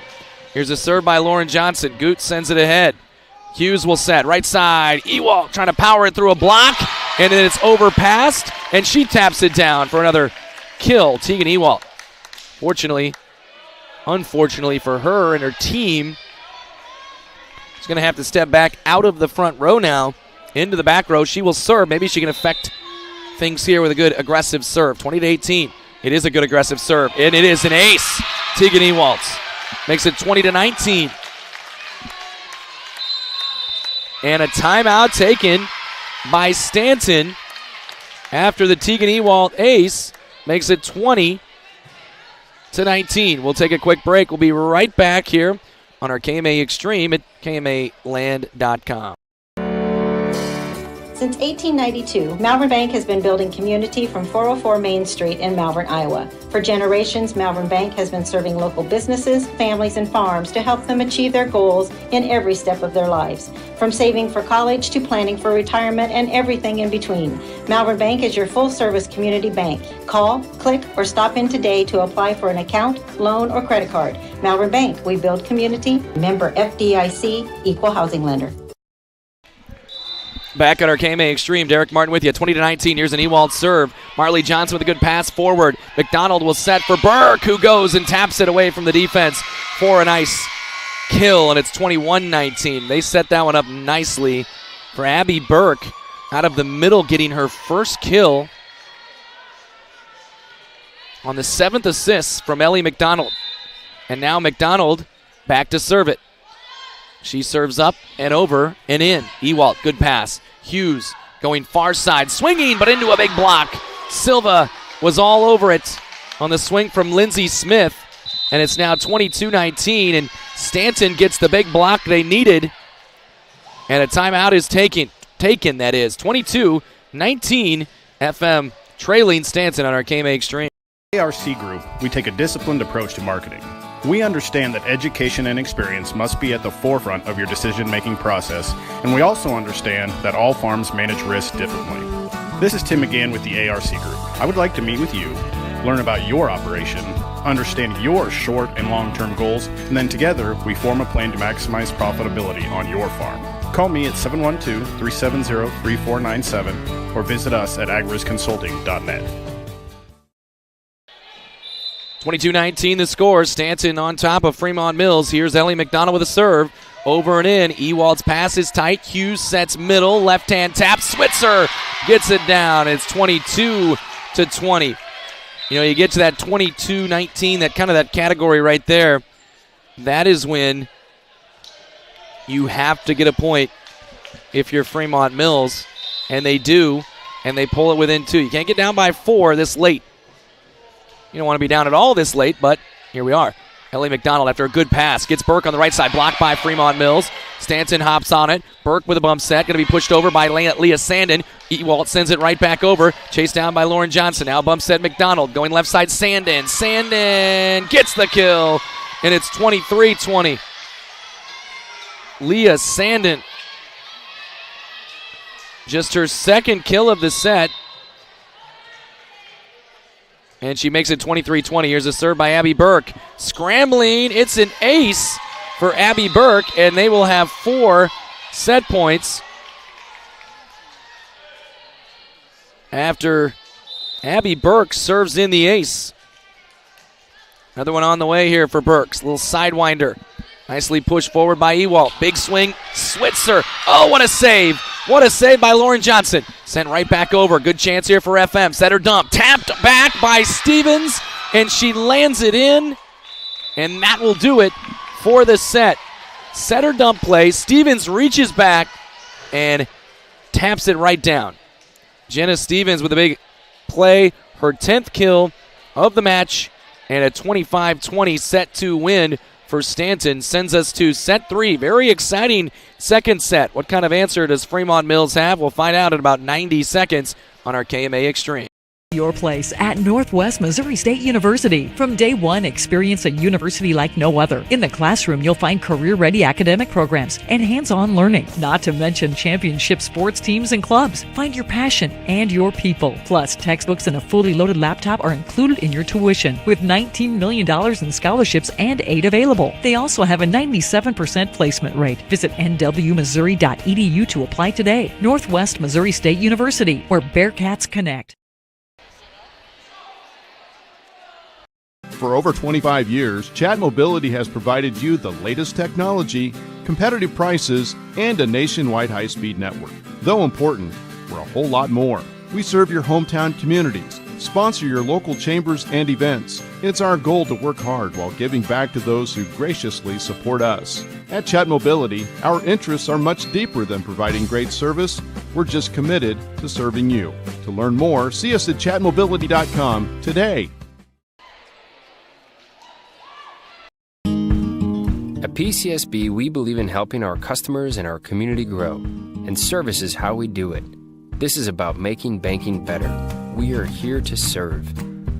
Here's a serve by Lauren Johnson. Goot sends it ahead. Hughes will set. Right side. Ewald trying to power it through a block. And then it's overpassed. And she taps it down for another kill. Tegan Ewald. Unfortunately for her and her team, she's going to have to step back out of the front row now into the back row. She will serve. Maybe she can affect things here with a good aggressive serve. 20-18. It is a good aggressive serve, and it is an ace. Tegan Ewald makes it 20-19. And a timeout taken by Stanton after the Tegan Ewald ace makes it 20-19. We'll take a quick break. We'll be right back here on our KMA Extreme at KMAland.com. Since 1892, Malvern Bank has been building community from 404 Main Street in Malvern, Iowa. For generations, Malvern Bank has been serving local businesses, families, and farms to help them achieve their goals in every step of their lives. From saving for college to planning for retirement and everything in between, Malvern Bank is your full-service community bank. Call, click, or stop in today to apply for an account, loan, or credit card. Malvern Bank, we build community. Member FDIC, Equal Housing Lender. Back at our KMA Extreme, Derek Martin with you. 20-19. Here's an Ewald serve. Marley Johnson with a good pass forward. McDonald will set for Burke, who goes and taps it away from the defense for a nice kill, and it's 21-19. They set that one up nicely for Abby Burke out of the middle, getting her first kill on the 7th assist from Ellie McDonald. And now McDonald back to serve it. She serves up and over and in. Ewald, good pass. Hughes going far side, swinging, but into a big block. Silva was all over it on the swing from Lindsey Smith. And it's now 22-19, and Stanton gets the big block they needed. And a timeout is taken, that is. 22-19, FM trailing Stanton on our KMA Extreme. ARC Group, we take a disciplined approach to marketing. We understand that education and experience must be at the forefront of your decision-making process, and we also understand that all farms manage risk differently. This is Tim again with the ARC Group. I would like to meet with you, learn about your operation, understand your short and long-term goals, and then together we form a plan to maximize profitability on your farm. Call me at 712-370-3497 or visit us at agrisconsulting.net. 22-19 the score. Stanton on top of Fremont-Mills. Here's Ellie McDonald with a serve. Over and in. Ewald's pass is tight. Hughes sets middle. Left-hand tap. Switzer gets it down. It's 22-20. You know, you get to that 22-19, that category right there. That is when you have to get a point if you're Fremont-Mills, and they do, and they pull it within 2. You can't get down by 4 this late. You don't want to be down at all this late, but here we are. Ellie McDonald, after a good pass, gets Burke on the right side, blocked by Fremont-Mills. Stanton hops on it. Burke with a bump set, going to be pushed over by Leah Sandin. Ewald sends it right back over, chased down by Lauren Johnson. Now bump set McDonald, going left side, Sandin. Sandin gets the kill, and it's 23-20. Leah Sandin, just her second kill of the set. And she makes it 23-20. Here's a serve by Abby Burke. Scrambling. It's an ace for Abby Burke, and they will have 4 set points after Abby Burke serves in the ace. Another one on the way here for Burks. Little sidewinder. Nicely pushed forward by Ewald. Big swing. Switzer. Oh, what a save. What a save by Lauren Johnson. Sent right back over. Good chance here for FM. Setter dump. Tapped back by Stevens, and she lands it in, and that will do it for the set. Setter dump play. Stevens reaches back and taps it right down. Jenna Stevens with a big play. Her 10th kill of the match, and a 25-20 set 2 win for Stanton sends us to set 3. Very exciting second set. What kind of answer does Fremont-Mills have? We'll find out in about 90 seconds on our KMA Extreme. Your place at Northwest Missouri State University. From day one, experience a university like no other. In the classroom, you'll find career-ready academic programs and hands-on learning, not to mention championship sports teams and clubs. Find your passion and your people. Plus, textbooks and a fully loaded laptop are included in your tuition, with $19 million in scholarships and aid available. They also have a 97% placement rate. Visit nwmissouri.edu to apply today. Northwest Missouri State University, where Bearcats connect. For over 25 years, Chat Mobility has provided you the latest technology, competitive prices, and a nationwide high-speed network. Though important, we're a whole lot more. We serve your hometown communities, sponsor your local chambers and events. It's our goal to work hard while giving back to those who graciously support us. At Chat Mobility, our interests are much deeper than providing great service. We're just committed to serving you. To learn more, see us at chatmobility.com today. At PCSB, we believe in helping our customers and our community grow, and service is how we do it. This is about making banking better. We are here to serve.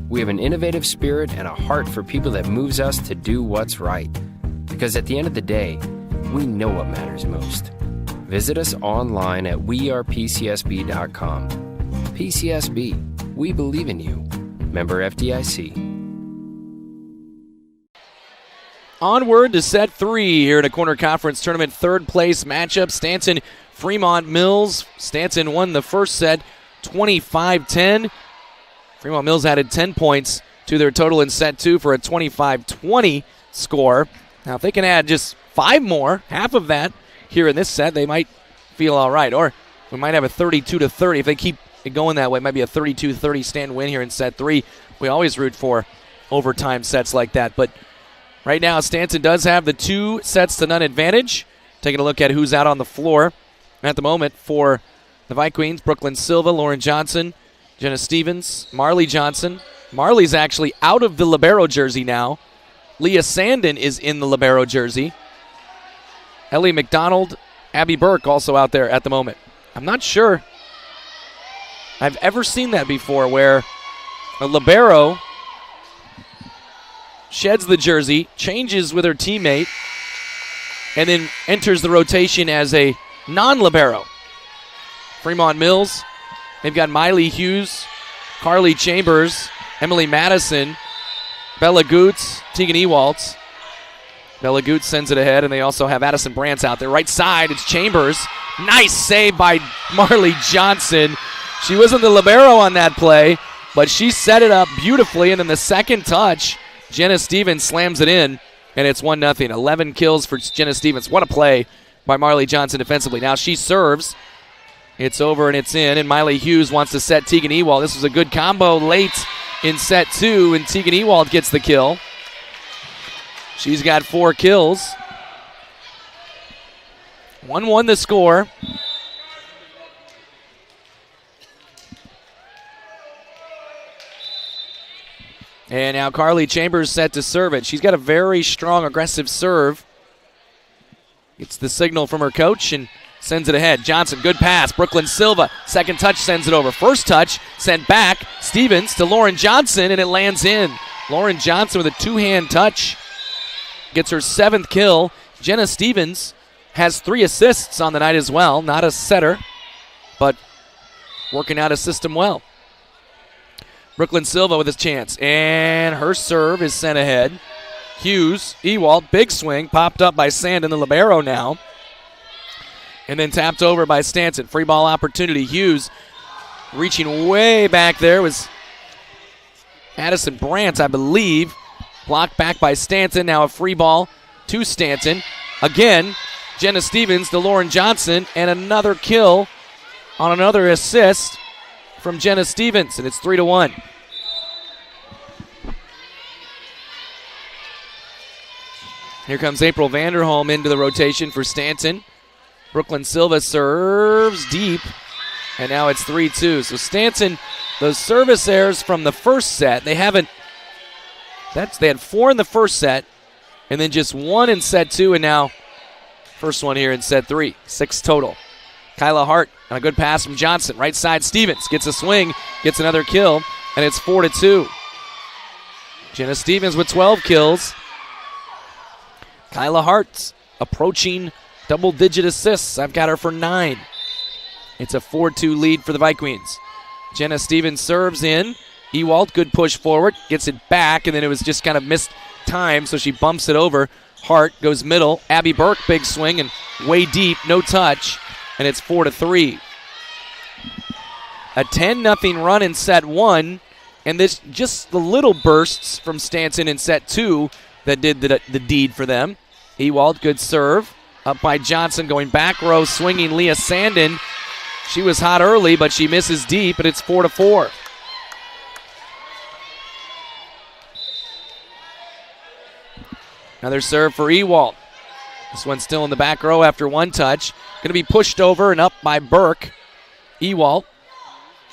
We have an innovative spirit and a heart for people that moves us to do what's right. Because at the end of the day, we know what matters most. Visit us online at wearepcsb.com. PCSB, we believe in you. Member FDIC. Onward to set 3 here in a corner conference tournament third place matchup. Stanton, Fremont-Mills. Stanton won the first set 25-10. Fremont-Mills added 10 points to their total in set 2 for a 25-20 score. Now if they can add just 5 more, half of that here in this set, they might feel all right. Or we might have a 32-30. If they keep it going that way, it might be a 32-30 stand win here in set 3. We always root for overtime sets like that, but right now, Stanton does have the 2 sets to none advantage. Taking a look at who's out on the floor at the moment for the Vi Queens. Brooklyn Silva, Lauren Johnson, Jenna Stevens, Marley Johnson. Marley's actually out of the libero jersey now. Leah Sandin is in the libero jersey. Ellie McDonald, Abby Burke also out there at the moment. I'm not sure I've ever seen that before where a libero sheds the jersey, changes with her teammate, and then enters the rotation as a non-libero. Fremont-Mills, they've got Miley Hughes, Carly Chambers, Emily Madison, Bella Goots, Tegan Ewalds. Bella Goots sends it ahead, and they also have Addison Brantz out there. Right side, it's Chambers. Nice save by Marley Johnson. She wasn't the libero on that play, but she set it up beautifully, and then the second touch, Jenna Stevens slams it in, and it's 1-0. 11 kills for Jenna Stevens. What a play by Marley Johnson defensively. Now she serves. It's over and it's in, and Miley Hughes wants to set Tegan Ewald. This was a good combo late in set 2, and Tegan Ewald gets the kill. She's got 4 kills. 1-1 the score. And now Carly Chambers set to serve it. She's got a very strong, aggressive serve. Gets the signal from her coach and sends it ahead. Johnson, good pass. Brooklyn Silva, second touch, sends it over. First touch, sent back. Stevens to Lauren Johnson, and it lands in. Lauren Johnson with a 2-hand touch. Gets her 7th kill. Jenna Stevens has 3 assists on the night as well. Not a setter, but working out a system well. Brooklyn Silva with his chance, and her serve is sent ahead. Hughes, Ewald, big swing, popped up by Sandin, the libero now. And then tapped over by Stanton. Free ball opportunity. Hughes reaching way back there was Addison Brandt, I believe. Blocked back by Stanton. Now a free ball to Stanton. Again, Jenna Stevens to Lauren Johnson, and another kill on another assist from Jenna Stevens, and it's 3-1. Here comes April Vanderholm into the rotation for Stanton. Brooklyn Silva serves deep, and now it's 3-2. So Stanton, those service errors from the first set, they had 4 in the first set, and then just 1 in set 2, and now first one here in set 3. 6 total. Kyla Hart on a good pass from Johnson. Right side, Stevens gets a swing, gets another kill, and it's 4-2. Jenna Stevens with 12 kills. Kyla Hart approaching double-digit assists. I've got her for 9. It's a 4-2 lead for the Vikings. Jenna Stevens serves in. Ewald, good push forward, gets it back, and then it was just kind of missed time, so she bumps it over. Hart goes middle. Abby Burke, big swing, and way deep, no touch. And it's 4-3. A 10-0 run in set 1, and this just the little bursts from Stanton in set 2 that did the deed for them. Ewald, good serve. Up by Johnson, going back row, swinging Leah Sandin. She was hot early, but she misses deep, and it's 4-4. Another serve for Ewald. This one's still in the back row after 1 touch. Going to be pushed over and up by Burke. Ewald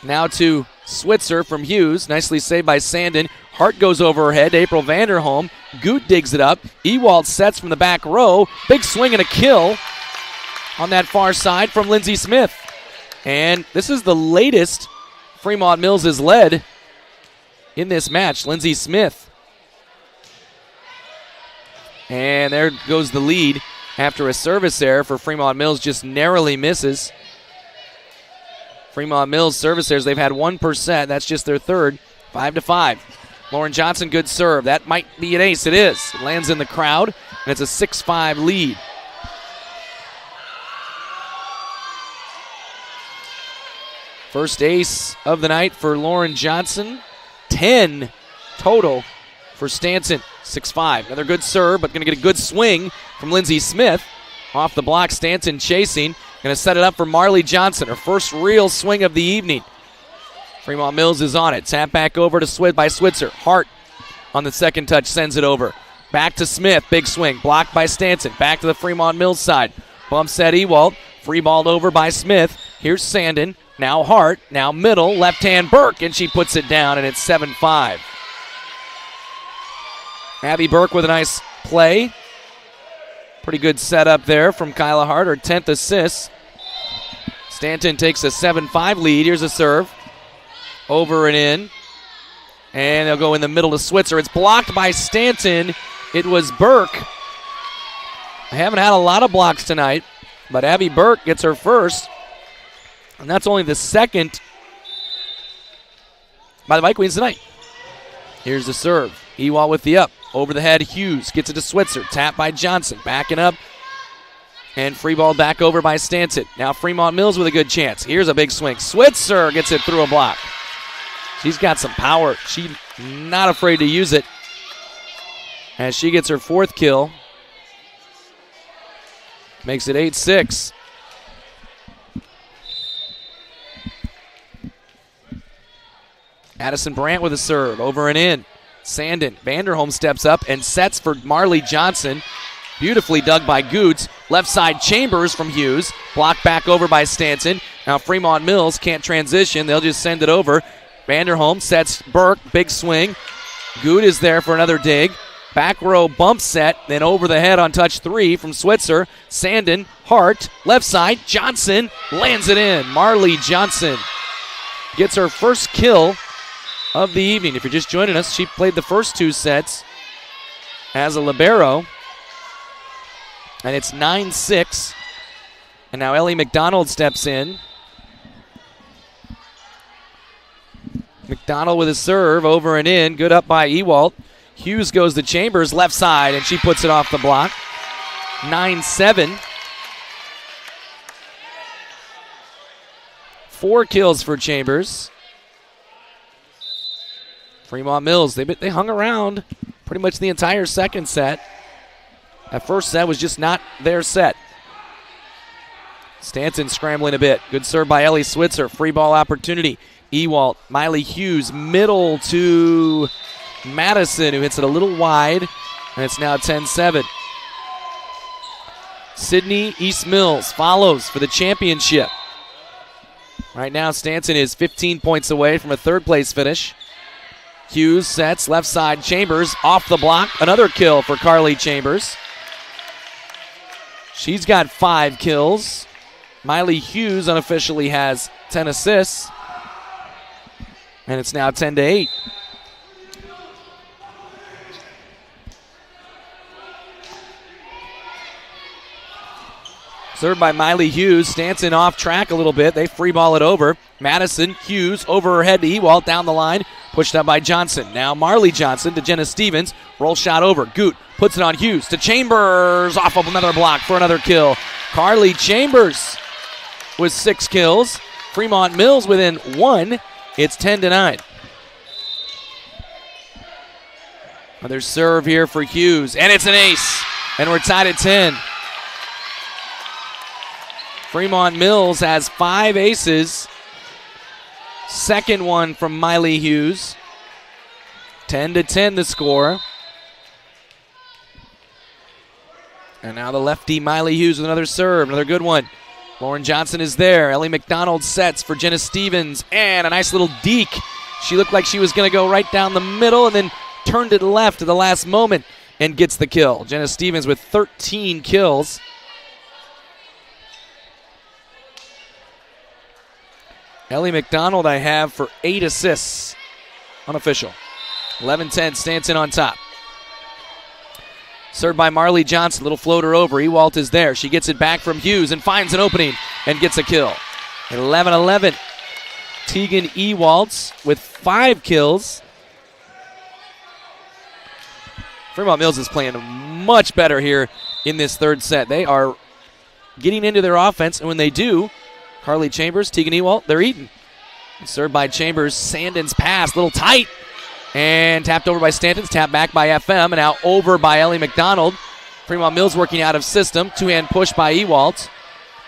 now to Switzer from Hughes. Nicely saved by Sandin. Hart goes over her head. April Vanderholm. Goot digs it up. Ewald sets from the back row. Big swing and a kill on that far side from Lindsey Smith. And this is the latest Fremont-Mills has led in this match. Lindsey Smith. And there goes the lead after a service error for Fremont-Mills, just narrowly misses. Fremont-Mills service errors, they've had 1 per set. That's just their 3rd. 5-5. Lauren Johnson, good serve. That might be an ace. It is. It lands in the crowd, and it's a 6-5 lead. First ace of the night for Lauren Johnson. 10 total for Stanton. 6-5. Another good serve, but going to get a good swing from Lindsey Smith. Off the block, Stanton chasing. Going to set it up for Marley Johnson, her first real swing of the evening. Fremont-Mills is on it. Tap back over to by Switzer. Hart on the second touch sends it over. Back to Smith. Big swing. Blocked by Stanton. Back to the Fremont-Mills side. Bump set Ewald. Free balled over by Smith. Here's Sandin. Now Hart. Now middle. Left hand Burke. And she puts it down, and it's 7-5. Abby Burke with a nice play. Pretty good setup there from Kyla Hart, her 10th assist. Stanton takes a 7-5 lead. Here's a serve. Over and in. And they'll go in the middle to Switzer. It's blocked by Stanton. It was Burke. I haven't had a lot of blocks tonight, but Abby Burke gets her first. And that's only the second by the Vikings tonight. Here's the serve. Ewald with the up. Over the head, Hughes gets it to Switzer. Tap by Johnson. Backing up. And free ball back over by Stanton. Now Fremont-Mills with a good chance. Here's a big swing. Switzer gets it through a block. She's got some power. She's not afraid to use it. as she gets her 4th kill. Makes it 8-6. Addison Brandt with a serve, over and in. Sandin, Vanderholm steps up and sets for Marley Johnson. Beautifully dug by Goots. Left side Chambers from Hughes. Blocked back over by Stanton. Now Fremont-Mills can't transition. They'll just send it over. Vanderholm sets Burke. Big swing. Good is there for another dig. Back row bump set. Then over the head on touch 3 from Switzer. Sandin, Hart. Left side. Johnson lands it in. Marley Johnson gets her first kill of the evening. If you're just joining us, she played the first 2 sets as a libero. And it's 9-6. And now Ellie McDonald steps in. McDonald with a serve, over and in. Good up by Ewalt. Hughes goes to Chambers, left side, and she puts it off the block. 9-7. 4 kills for Chambers. Fremont-Mills, they hung around pretty much the entire second set. That first set was just not their set. Stanton scrambling a bit. Good serve by Ellie Switzer. Free ball opportunity. Ewalt, Miley Hughes, middle to Madison, who hits it a little wide, and it's now 10-7. Sydney East Mills follows for the championship. Right now, Stanton is 15 points away from a 3rd place finish. Hughes sets left side. Chambers off the block. Another kill for Carly Chambers. She's got 5 kills. Miley Hughes unofficially has 10 assists. And it's now 10-8. Served by Miley Hughes. Stanton off track a little bit. They free ball it over. Madison, Hughes over her head to Ewalt down the line. Pushed up by Johnson. Now Marley Johnson to Jenna Stevens. Roll shot over. Goot puts it on Hughes to Chambers. Off of another block for another kill. Carly Chambers with 6 kills. Fremont-Mills within 1. It's 10-9. Another serve here for Hughes. And it's an ace. And we're tied at 10. Fremont-Mills has 5 aces. Second one from Miley Hughes. 10-10 the score. And now the lefty Miley Hughes with another serve. Another good one. Lauren Johnson is there. Ellie McDonald sets for Jenna Stevens. And a nice little deke. She looked like she was going to go right down the middle and then turned it left at the last moment and gets the kill. Jenna Stevens with 13 kills. Ellie McDonald I have for 8 assists. Unofficial. 11-10, Stanton on top. Served by Marley Johnson. Little floater over. Ewalt is there. She gets it back from Hughes and finds an opening and gets a kill. 11-11. Tegan Ewaltz with 5 kills. Fremont-Mills is playing much better here in this third set. They are getting into their offense, and when they do, Carly Chambers, Tegan Ewalt, they're eating. Served by Chambers. Sandin's pass, little tight. And tapped over by Stanton's, tapped back by FM, and now over by Ellie McDonald. Fremont-Mills working out of system. 2-hand push by Ewalt.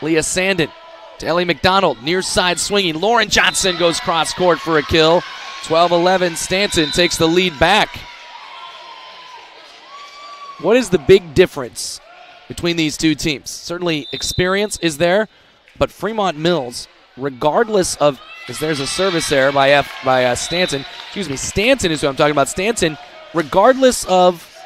Leah Sandin to Ellie McDonald. Near side swinging. Lauren Johnson goes cross court for a kill. 12-11, Stanton takes the lead back. What is the big difference between these two teams? Certainly experience is there, but Fremont-Mills, regardless of, because there's a service error by Stanton. Excuse me, Stanton is who I'm talking about. Stanton, regardless of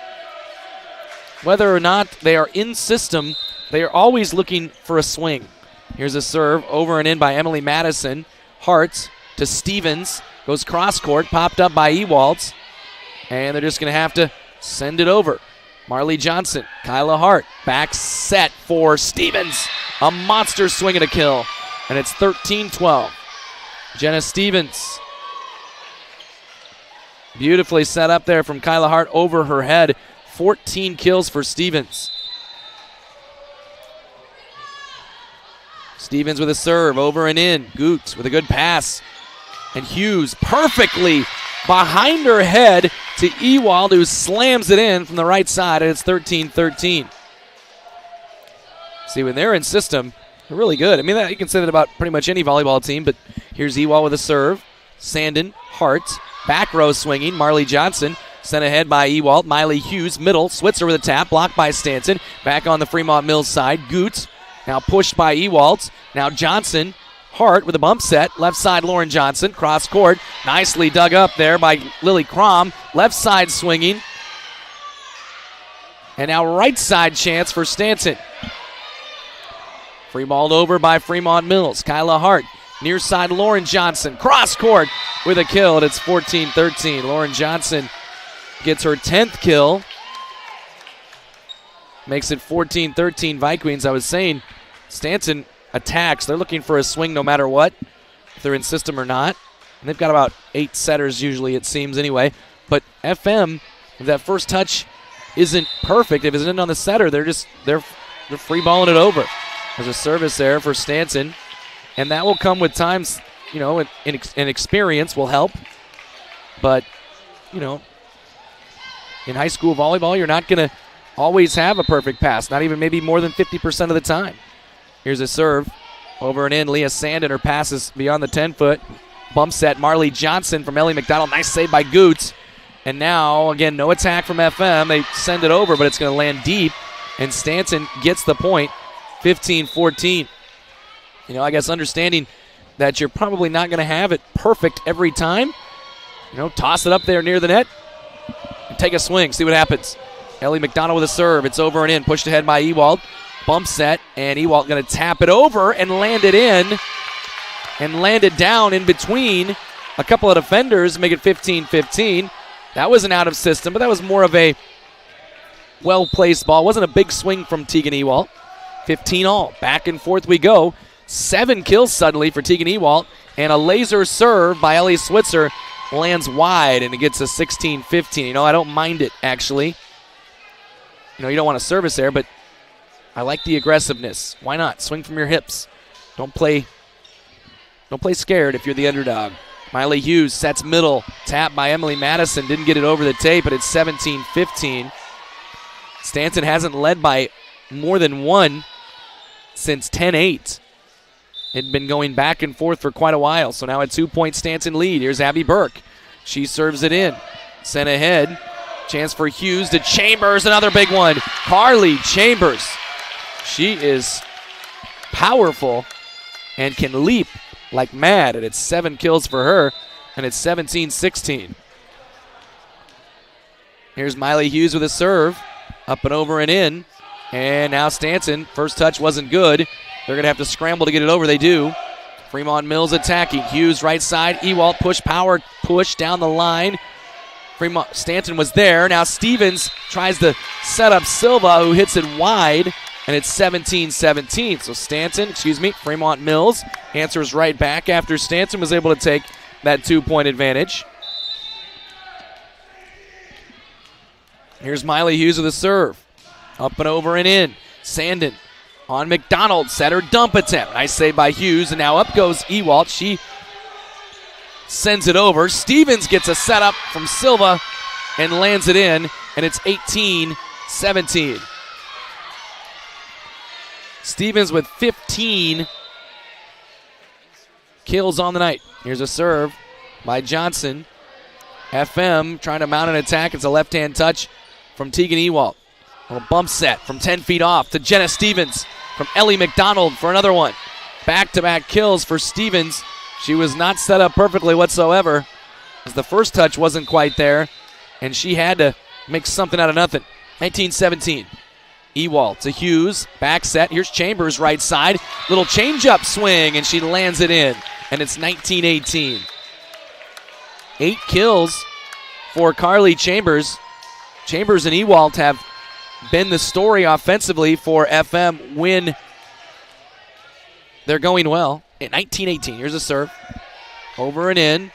whether or not they are in system, they are always looking for a swing. Here's a serve over and in by Emily Madison. Hart to Stevens. Goes cross court, popped up by Ewaltz. And they're just going to have to send it over. Marley Johnson, Kyla Hart, back set for Stevens. A monster swing and a kill. And it's 13-12. Jenna Stevens. Beautifully set up there from Kyla Hart over her head. 14 kills for Stevens. Stevens with a serve, over and in. Goots with a good pass. And Hughes perfectly behind her head to Ewald, who slams it in from the right side, and it's 13-13. See, when they're in system, they're really good. I mean, you can say that about pretty much any volleyball team, but here's Ewald with a serve. Sandin, Hart, back row swinging. Marley Johnson sent ahead by Ewald. Miley Hughes, middle. Switzer with a tap, blocked by Stanton. Back on the Fremont-Mills side. Goots now pushed by Ewald. Now Johnson. Hart with a bump set. Left side, Lauren Johnson. Cross court. Nicely dug up there by Lily Crom. Left side swinging. And now right side chance for Stanton. Free balled over by Fremont-Mills. Kyla Hart. Near side, Lauren Johnson. Cross court with a kill, and it's 14-13. Lauren Johnson gets her 10th kill. Makes it 14-13 Vikings. I was saying Stanton attacks. They're looking for a swing no matter what, if they're in system or not. And they've got about 8 setters usually, it seems, anyway. But FM, if that first touch isn't perfect, if it isn't on the setter, they're free balling it over. There's a service there for Stanton. And that will come with times, and experience will help. But, in high school volleyball, you're not going to always have a perfect pass, not even maybe more than 50% of the time. Here's a serve. Over and in, Leah Sandin. Her passes beyond the 10-foot. Bump set, Marley Johnson from Ellie McDonald. Nice save by Goots. And now, again, no attack from FM. They send it over, but it's going to land deep. And Stanton gets the point, 15-14. I guess understanding that you're probably not going to have it perfect every time. Toss it up there near the net and take a swing, see what happens. Ellie McDonald with a serve. It's over and in, pushed ahead by Ewald. Bump set, and Ewald going to tap it over and land it in. And land it down in between a couple of defenders, make it 15-15. That was an out of system, but that was more of a well-placed ball. It wasn't a big swing from Tegan Ewald. 15 all. Back and forth we go. 7 kills suddenly for Tegan Ewald, and a laser serve by Ellie Switzer lands wide, and it gets a 16-15. I don't mind it, actually. You don't want a service there, but I like the aggressiveness. Why not? Swing from your hips. Don't play scared if you're the underdog. Miley Hughes sets middle. Tap by Emily Madison. Didn't get it over the tape, but it's 17-15. Stanton hasn't led by more than one since 10-8. It'd been going back and forth for quite a while, so now a 2-point Stanton lead. Here's Abby Burke. She serves it in. Sent ahead. Chance for Hughes to Chambers. Another big one. Carly Chambers. She is powerful and can leap like mad, and it's 7 kills for her, and it's 17-16. Here's Miley Hughes with a serve. Up and over and in. And now Stanton. First touch wasn't good. They're going to have to scramble to get it over. They do. Fremont-Mills attacking. Hughes right side. Ewald power push down the line. Stanton was there. Now Stevens tries to set up Silva, who hits it wide, and it's 17-17. So Fremont-Mills answers right back after Stanton was able to take that 2-point advantage. Here's Miley Hughes with a serve. Up and over and in. Sandin on McDonald. Setter dump attempt. Nice save by Hughes. And now up goes Ewald. She sends it over. Stevens gets a setup from Silva and lands it in. And it's 18-17. Stevens with 15 kills on the night. Here's a serve by Johnson. FM trying to mount an attack. It's a left-hand touch from Tegan Ewald. A little bump set from 10 feet off to Jenna Stevens from Ellie McDonald for another one. Back-to-back kills for Stevens. She was not set up perfectly whatsoever, as the first touch wasn't quite there, and she had to make something out of nothing. 19-17. Ewald to Hughes. Back set. Here's Chambers right side. Little change-up swing, and she lands it in, and it's 19-18. 8 kills for Carly Chambers. Chambers and Ewald have been the story offensively for FM when they're going well. At 19-18, here's a serve. Over and in.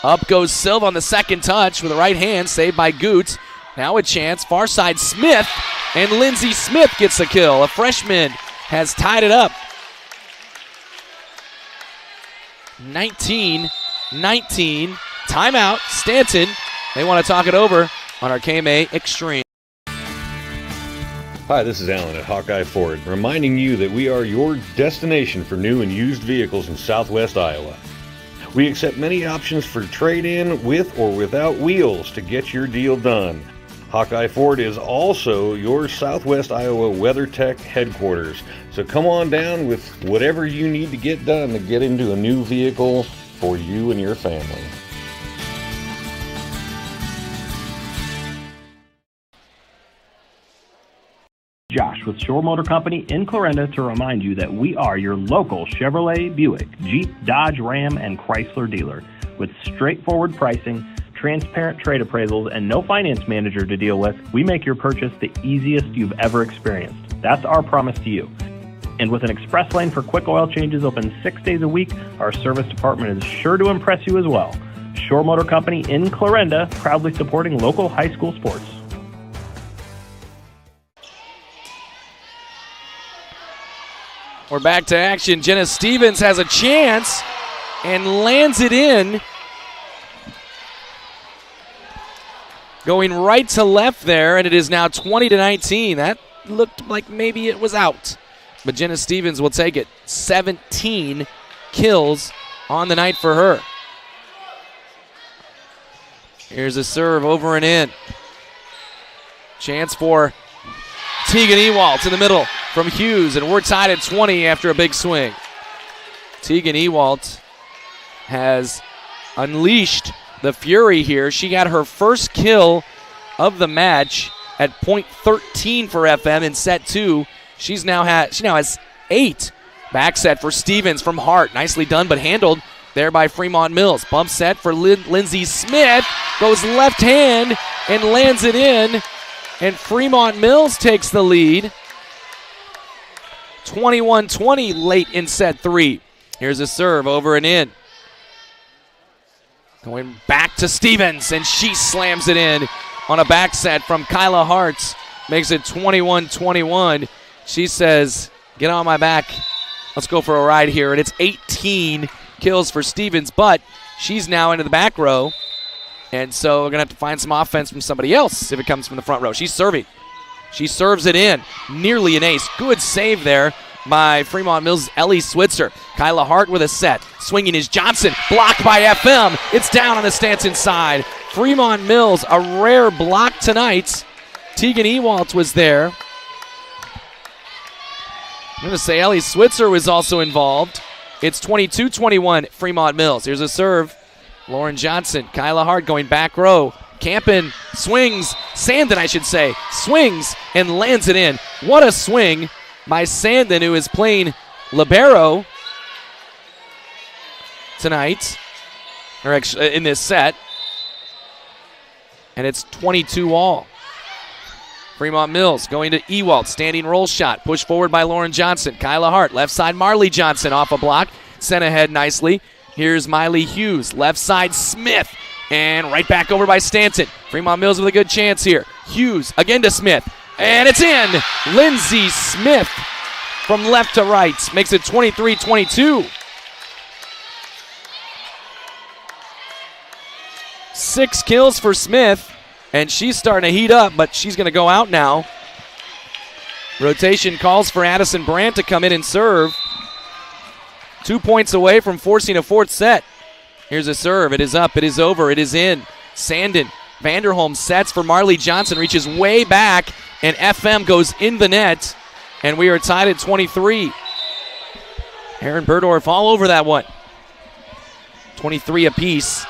Up goes Silva on the second touch with a right hand, saved by Goots. Now a chance, far side Smith, and Lindsey Smith gets a kill. A freshman has tied it up. 19-19. Timeout. Stanton They want to talk it over on our KMA Extreme. Hi, this is Alan at Hawkeye Ford, reminding you that we are your destination for new and used vehicles in Southwest Iowa. We accept many options for trade-in with or without wheels to get your deal done. Hawkeye Ford is also your Southwest Iowa WeatherTech headquarters, so come on down with whatever you need to get done to get into a new vehicle for you and your family. Josh with Shore Motor Company in Clarinda to remind you that we are your local Chevrolet, Buick, Jeep, Dodge, Ram, and Chrysler dealer. With straightforward pricing, transparent trade appraisals, and no finance manager to deal with, we make your purchase the easiest you've ever experienced. That's our promise to you. And with an express lane for quick oil changes open 6 days a week, our service department is sure to impress you as well. Shore Motor Company in Clarinda, proudly supporting local high school sports. We're back to action. Jenna Stevens has a chance and lands it in. Going right to left there, and it is now 20-19. That looked like maybe it was out. But Jenna Stevens will take it. 17 kills on the night for her. Here's a serve over and in. Chance for Tegan Ewalt in the middle from Hughes, and we're tied at 20 after a big swing. Tegan Ewalt has unleashed the fury here. She got her first kill of the match at .13 for FM in set 2. She now has 8. Back set for Stevens from Hart. Nicely done, but handled there by Fremont-Mills. Bump set for Lindsay Smith. Goes left hand and lands it in. And Fremont-Mills takes the lead. 21-20 late in set 3. Here's a serve over and in. Going back to Stevens, and she slams it in on a back set from Kyla Hart. Makes it 21-21. She says, get on my back. Let's go for a ride here. And it's 18 kills for Stevens, but she's now into the back row. And so we're going to have to find some offense from somebody else if it comes from the front row. She's serving. She serves it in. Nearly an ace. Good save there by Fremont-Mills' Ellie Switzer. Kyla Hart with a set. Swinging is Johnson. Blocked by FM. It's down on the Stanton side. Fremont-Mills, a rare block tonight. Tegan Ewalt was there. I'm going to say Ellie Switzer was also involved. It's 22-21 Fremont-Mills. Here's a serve. Lauren Johnson, Kyla Hart going back row. Campen swings, Sandin I should say, swings and lands it in. What a swing by Sandin, who is playing libero tonight, or actually in this set. And it's 22-all. Fremont-Mills going to Ewalt, standing roll shot, pushed forward by Lauren Johnson. Kyla Hart, left side Marley Johnson off a block, sent ahead nicely. Here's Miley Hughes, left side Smith, and right back over by Stanton. Fremont-Mills with a good chance here. Hughes again to Smith, and it's in. Lindsay Smith from left to right makes it 23-22. 6 kills for Smith, and she's starting to heat up, but she's going to go out now. Rotation calls for Addison Brandt to come in and serve. 2 points away from forcing a fourth set. Here's a serve. It is up. It is over. It is in. Sandin. Vanderholm sets for Marley Johnson. Reaches way back, and FM goes in the net. And we are tied at 23. Aaron Burdorf all over that one. 23 apiece.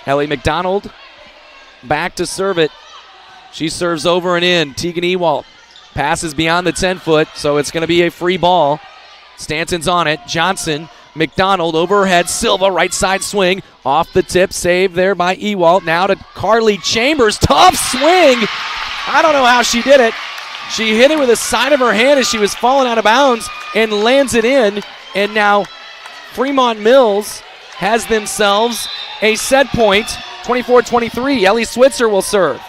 Ellie McDonald back to serve it. She serves over and in. Tegan Ewalt passes beyond the 10-foot, so it's going to be a free ball. Stanton's on it. Johnson, McDonald over her head. Silva, right side swing. Off the tip, save there by Ewalt. Now to Carly Chambers. Tough swing. I don't know how she did it. She hit it with the side of her hand as she was falling out of bounds and lands it in. And now Fremont-Mills has themselves a set point. 24-23. Ellie Switzer will serve.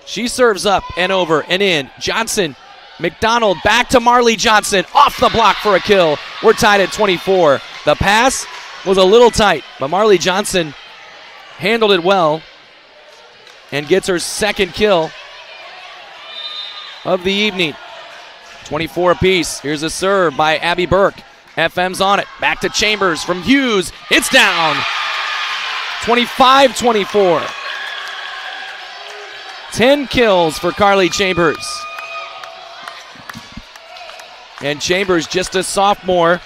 She serves up and over and in. Johnson McDonald back to Marley Johnson. Off the block for a kill. We're tied at 24. The pass was a little tight, but Marley Johnson handled it well and gets her second kill of the evening. 24 apiece. Here's a serve by Abby Burke. FM's on it. Back to Chambers from Hughes. It's down. 25-24. 10 kills for Carly Chambers. And Chambers, just a sophomore,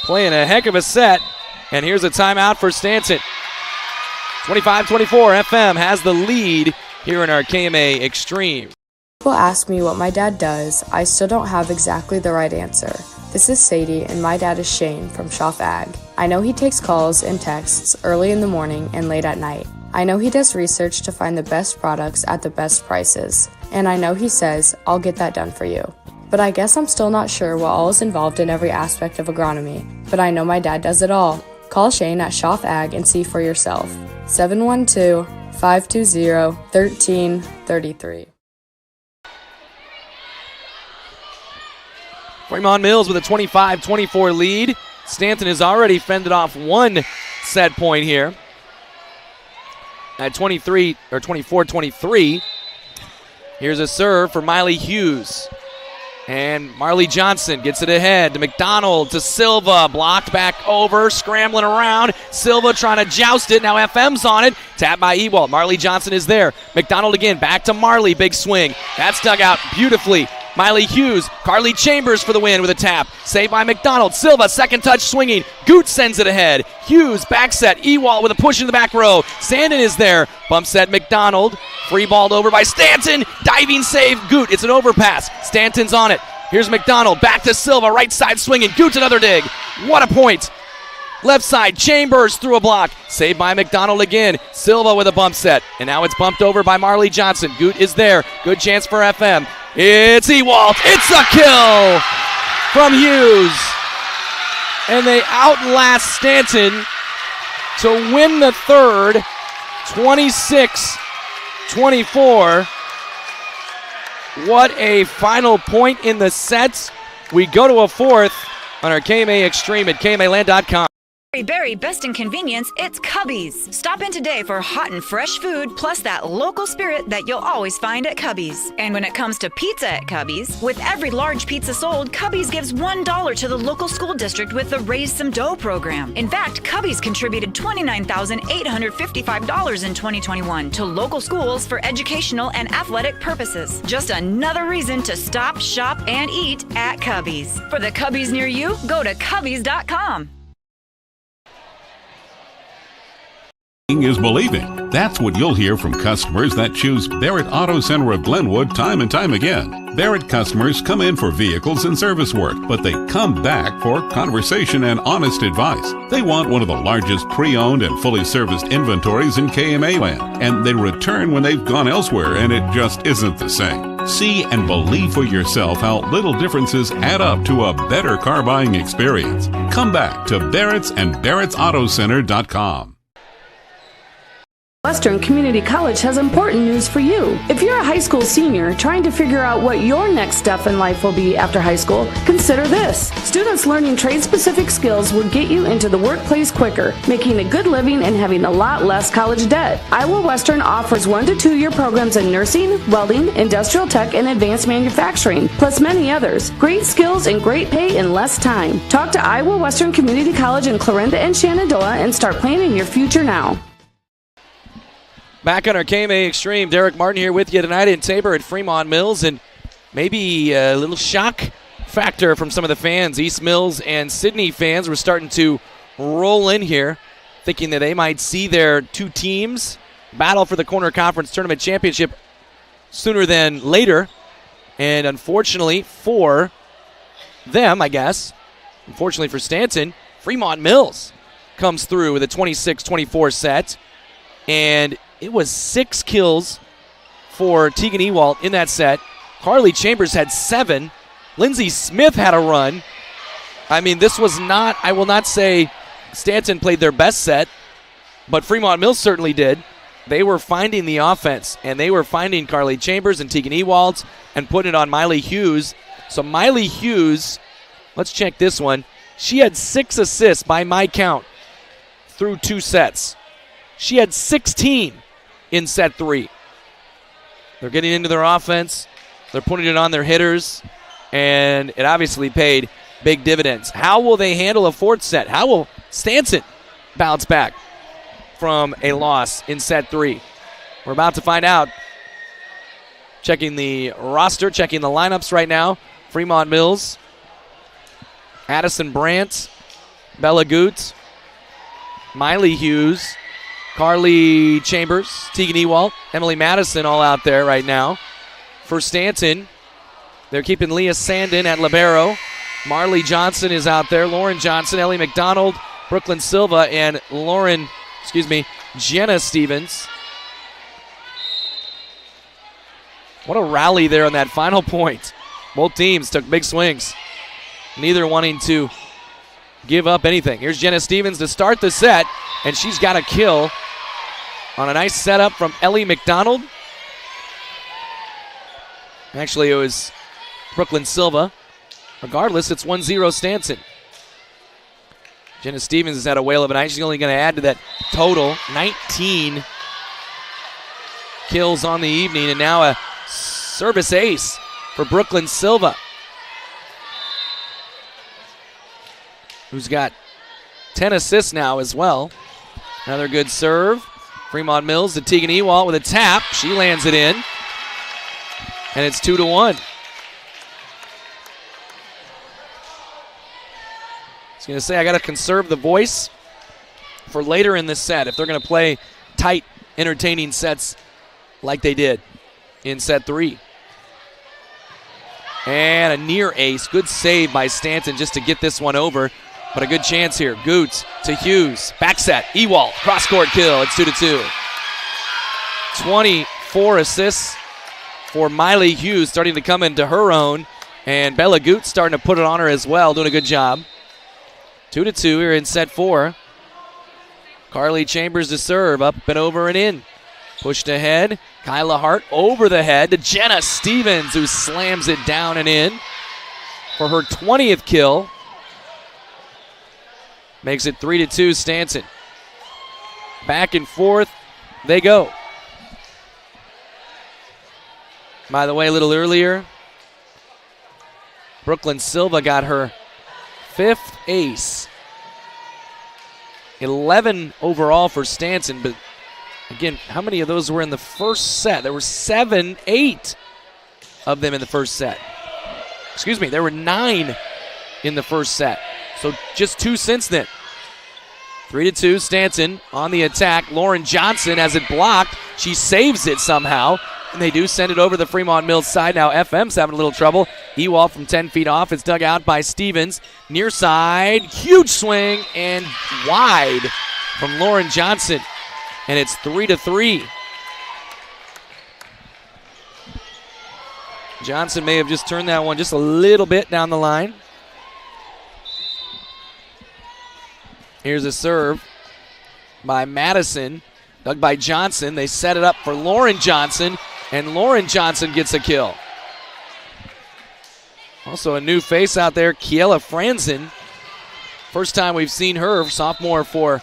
playing a heck of a set. And here's a timeout for Stanton. 25-24, FM has the lead here in our KMA Extreme. People ask me what my dad does. I still don't have exactly the right answer. This is Sadie, and my dad is Shane from Schaff Ag. I know he takes calls and texts early in the morning and late at night. I know he does research to find the best products at the best prices. And I know he says, I'll get that done for you. But I guess I'm still not sure what all is involved in every aspect of agronomy. But I know my dad does it all. Call Shane at Schaff Ag and see for yourself. 712-520-1333. Fremont-Mills with a 25-24 lead. Stanton has already fended off one set point here at 24-23. Here's a serve for Miley Hughes. And Marley Johnson gets it ahead to McDonald, to Silva, blocked back over, scrambling around. Silva trying to joust it. Now FM's on it. Tap by Ewald. Marley Johnson is there. McDonald again, back to Marley. Big swing. That's dug out beautifully. Miley Hughes, Carly Chambers for the win with a tap. Saved by McDonald. Silva, second touch swinging. Goot sends it ahead. Hughes, back set. Ewald with a push in the back row. Sandin is there. Bump set McDonald. Free balled over by Stanton. Diving save. Goot. It's an overpass. Stanton's on it. Here's McDonald. Back to Silva. Right side swinging. Goot's another dig. What a point. Left side. Chambers through a block. Saved by McDonald again. Silva with a bump set. And now it's bumped over by Marley Johnson. Goot is there. Good chance for FM. It's Ewald. It's a kill from Hughes. And they outlast Stanton to win the third, 26-24. What a final point in the sets. We go to a fourth on our KMA Extreme at KMAland.com. Very best in convenience, it's Cubby's. Stop in today for hot and fresh food, plus that local spirit that you'll always find at Cubby's. And when it comes to pizza at Cubby's, with every large pizza sold, Cubby's gives $1 to the local school district with the Raise Some Dough program. In fact, Cubby's contributed $29,855 in 2021 to local schools for educational and athletic purposes. Just another reason to stop, shop, and eat at Cubby's. For the Cubby's near you, go to Cubby's.com. Is believing. That's what you'll hear from customers that choose Barrett Auto Center of Glenwood time and time again. Barrett customers come in for vehicles and service work, but they come back for conversation and honest advice. They want one of the largest pre-owned and fully serviced inventories in KMA land, and they return when they've gone elsewhere and it just isn't the same. See and believe for yourself how little differences add up to a better car buying experience. Come back to Barrett's and Barrett'sAutoCenter.com. Western Community College has important news for you. If you're a high school senior trying to figure out what your next step in life will be after high school, consider this. Students learning trade-specific skills will get you into the workplace quicker, making a good living and having a lot less college debt. Iowa Western offers 1 to 2 year programs in nursing, welding, industrial tech, and advanced manufacturing, plus many others. Great skills and great pay in less time. Talk to Iowa Western Community College in Clarinda and Shenandoah and start planning your future now. Back on our KMA Extreme, Derek Martin here with you tonight in Tabor at Fremont-Mills, and maybe a little shock factor from some of the fans. East Mills and Sydney fans were starting to roll in here, thinking that they might see their two teams battle for the Corner Conference Tournament Championship sooner than later. And unfortunately for them, I guess, unfortunately for Stanton, Fremont-Mills comes through with a 26-24 set. And it was 6 kills for Tegan Ewald in that set. Carly Chambers had 7. Lindsay Smith had a run. I mean, this was not, I will not say Stanton played their best set, but Fremont-Mills certainly did. they were finding the offense, and they were finding Carly Chambers and Tegan Ewalds and putting it on Miley Hughes. So Miley Hughes, let's check this one. She had 6 assists by my count through 2 sets. She had 16 in set 3. They're getting into their offense. They're putting it on their hitters, and it obviously paid big dividends. How will they handle a 4th set? How will Stanton bounce back from a loss in set 3? We're about to find out. Checking the roster, checking the lineups right now. Fremont-Mills, Addison Brandt, Bella Goots, Miley Hughes, Carly Chambers, Tegan Ewald, Emily Madison all out there right now. For Stanton, they're keeping Leah Sandin at libero. Marley Johnson is out there. Lauren Johnson, Ellie McDonald, Brooklyn Silva, and Jenna Stevens. What a rally there on that final point. Both teams took big swings, neither wanting to give up anything. Here's Jenna Stevens to start the set, and she's got a kill on a nice setup from Ellie McDonald. Actually, it was Brooklyn Silva. Regardless, it's 1-0 Stanton. Jenna Stevens has had a whale of a night. She's only going to add to that total. 19 kills on the evening, and now a service ace for Brooklyn Silva, who's got 10 assists now as well. Another good serve. Fremont-Mills to Tegan Ewald with a tap. She lands it in, and it's 2-1. I was going to say, I got to conserve the voice for later in this set if they're going to play tight, entertaining sets like they did in set 3. And a near ace. Good save by Stanton just to get this one over. But a good chance here. Goots to Hughes. Back set. Ewald. Cross-court kill. It's 2-2. 24 assists for Miley Hughes, starting to come into her own. And Bella Goots starting to put it on her as well. Doing a good job. 2-2 here in set 4. Carly Chambers to serve. Up and over and in. Pushed ahead. Kyla Hart over the head to Jenna Stevens, who slams it down and in for her 20th kill. Makes it 3-2 Stanton. Back and forth they go. By the way, a little earlier, Brooklyn Silva got her 5th ace. 11 overall for Stanton, but again, how many of those were in the first set? There were 8 of them in the first set. There were 9 in the first set. So just 2 since then. 3-2, Stanton on the attack. Lauren Johnson has it blocked. She saves it somehow, and they do send it over the Fremont-Mills side. Now FM's having a little trouble. Ewald from 10 feet off. It's dug out by Stevens. Near side, huge swing, and wide from Lauren Johnson. And it's 3-3. Johnson may have just turned that one just a little bit down the line. Here's a serve by Madison, dug by Johnson. They set it up for Lauren Johnson, and Lauren Johnson gets a kill. Also a new face out there, Kiela Franzen. First time we've seen her, sophomore for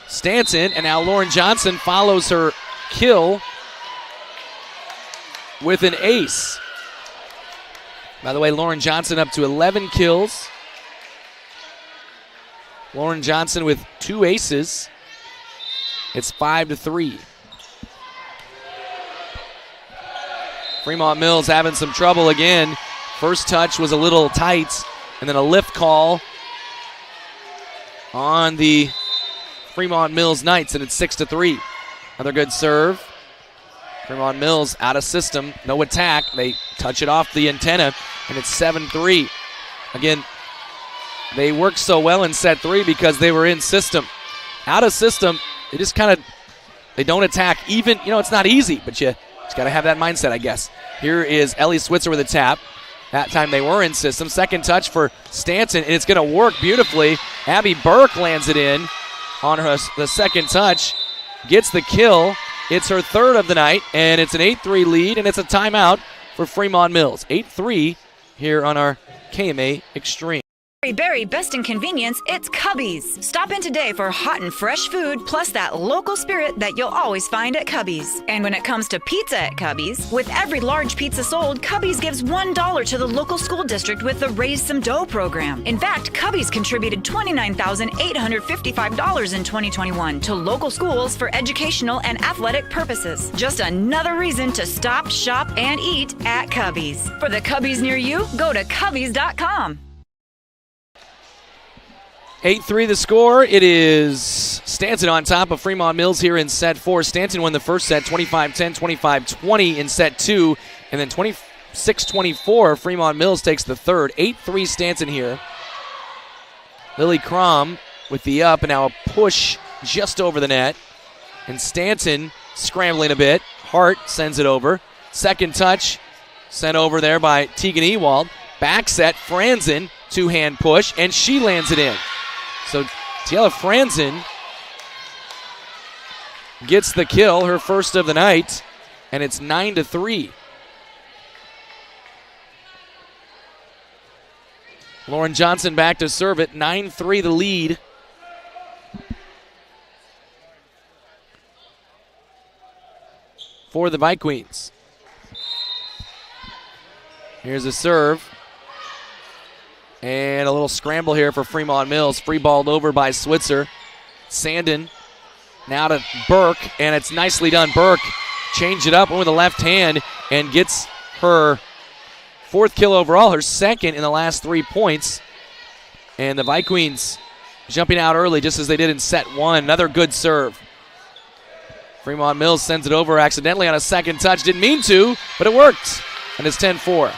Stanton, and now Lauren Johnson follows her kill with an ace. By the way, Lauren Johnson up to 11 kills. Lauren Johnson with 2 aces. It's 5-3. Fremont-Mills having some trouble again. First touch was a little tight, and then a lift call on the Fremont-Mills Knights, and it's 6-3. Another good serve. Fremont-Mills out of system, no attack. They touch it off the antenna, and it's 7-3. Again, they worked so well in set 3 because they were in system. Out of system, they just they don't attack. Even, it's not easy, but you just got to have that mindset, I guess. Here is Ellie Switzer with a tap. That time they were in system. Second touch for Stanton, and it's going to work beautifully. Abby Burke lands it in on the second touch. Gets the kill. It's her third of the night, and it's an 8-3 lead, and it's a timeout for Fremont-Mills. 8-3 here on our KMA Extreme. Berry, best in convenience, it's Cubby's. Stop in today for hot and fresh food, plus that local spirit that you'll always find at Cubby's. And when it comes to pizza at Cubby's, with every large pizza sold, Cubby's gives $1 to the local school district with the Raise Some Dough program. In fact, Cubby's contributed $29,855 in 2021 to local schools for educational and athletic purposes. Just another reason to stop, shop, and eat at Cubby's. For the Cubby's near you, go to Cubby's.com. 8-3 the score. It is Stanton on top of Fremont-Mills here in set 4. Stanton won the first set 25-10, 25-20 in set 2, and then 26-24 Fremont-Mills takes the third. 8-3 Stanton here. Lily Crom with the up, and now a push just over the net. And Stanton scrambling a bit. Hart sends it over. Second touch sent over there by Tegan Ewald. Back set, Franzen, two-hand push, and she lands it in. So Tiela Franzen gets the kill, her first of the night, and it's 9-3. Lauren Johnson back to serve it, 9-3 the lead. For the Vikings. Here's a serve. And a little scramble here for Fremont-Mills. Free balled over by Switzer. Sandin now to Burke, and it's nicely done. Burke changed it up with the left hand and gets her fourth kill overall, her second in the last 3 points. And the Vikings jumping out early just as they did in set 1. Another good serve. Fremont-Mills sends it over accidentally on a second touch. Didn't mean to, but it worked. And it's 10-4.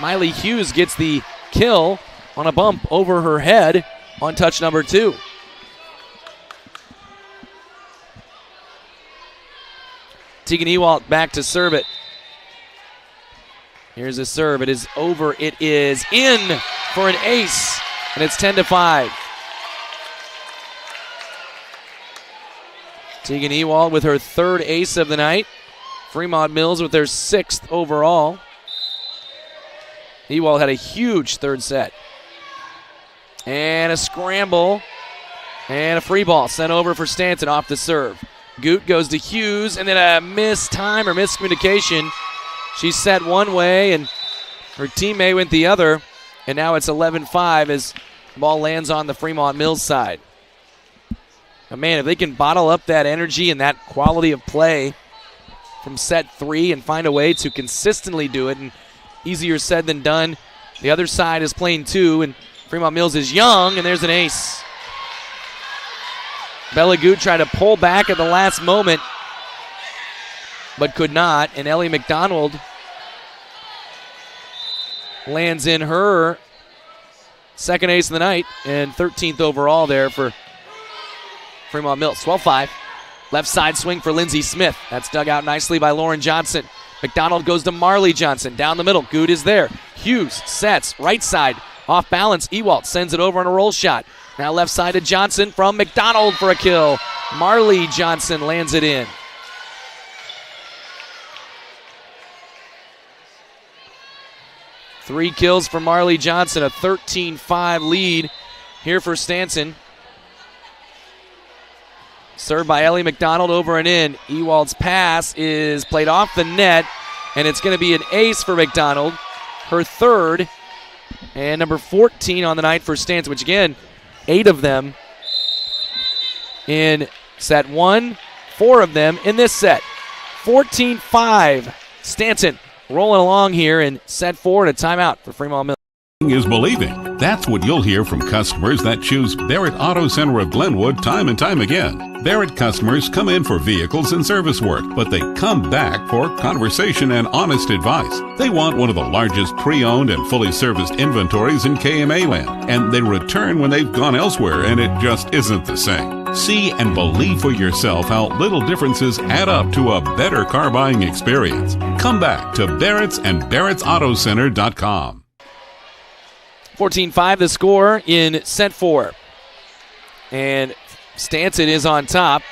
Miley Hughes gets the kill on a bump over her head on touch number 2. Tegan Ewald back to serve it. Here's a serve. It is over. It is in for an ace, and it's 10-5. Tegan Ewald with her third ace of the night. Fremont-Mills with their 6th overall. Ewald had a huge third set. And a scramble. And a free ball sent over for Stanton off the serve. Goot goes to Hughes, and then a missed time or miscommunication. She's set one way, and her teammate went the other. And now it's 11-5 as the ball lands on the Fremont-Mills side. But man, if they can bottle up that energy and that quality of play from set 3 and find a way to consistently do it, and easier said than done. The other side is playing 2, and Fremont-Mills is young, and there's an ace. Bella Goot tried to pull back at the last moment, but could not, and Ellie McDonald lands in her second ace of the night and 13th overall there for Fremont-Mills. 12-5. Left side swing for Lindsey Smith. That's dug out nicely by Lauren Johnson. McDonald goes to Marley Johnson. Down the middle, Good is there. Hughes sets, right side, off balance. Ewald sends it over on a roll shot. Now left side to Johnson from McDonald for a kill. Marley Johnson lands it in. Three kills for Marley Johnson, a 13-5 lead here for Stanton. Served by Ellie McDonald over and in. Ewald's pass is played off the net, and it's going to be an ace for McDonald. Her third, and number 14 on the night for Stanton, which again, 8 of them in set 1, 4 of them in this set. 14-5. Stanton rolling along here in set 4 and a timeout for Fremont-Mills. Is believing. That's what you'll hear from customers that choose Barrett Auto Center of Glenwood time and time again. Barrett customers come in for vehicles and service work, but they come back for conversation and honest advice. They want one of the largest pre-owned and fully serviced inventories in KMA land, and they return when they've gone elsewhere and it just isn't the same. See and believe for yourself how little differences add up to a better car buying experience. Come back to Barrett's and Barrett'sAutoCenter.com. 14-5 the score in set 4. And Stanton is on top.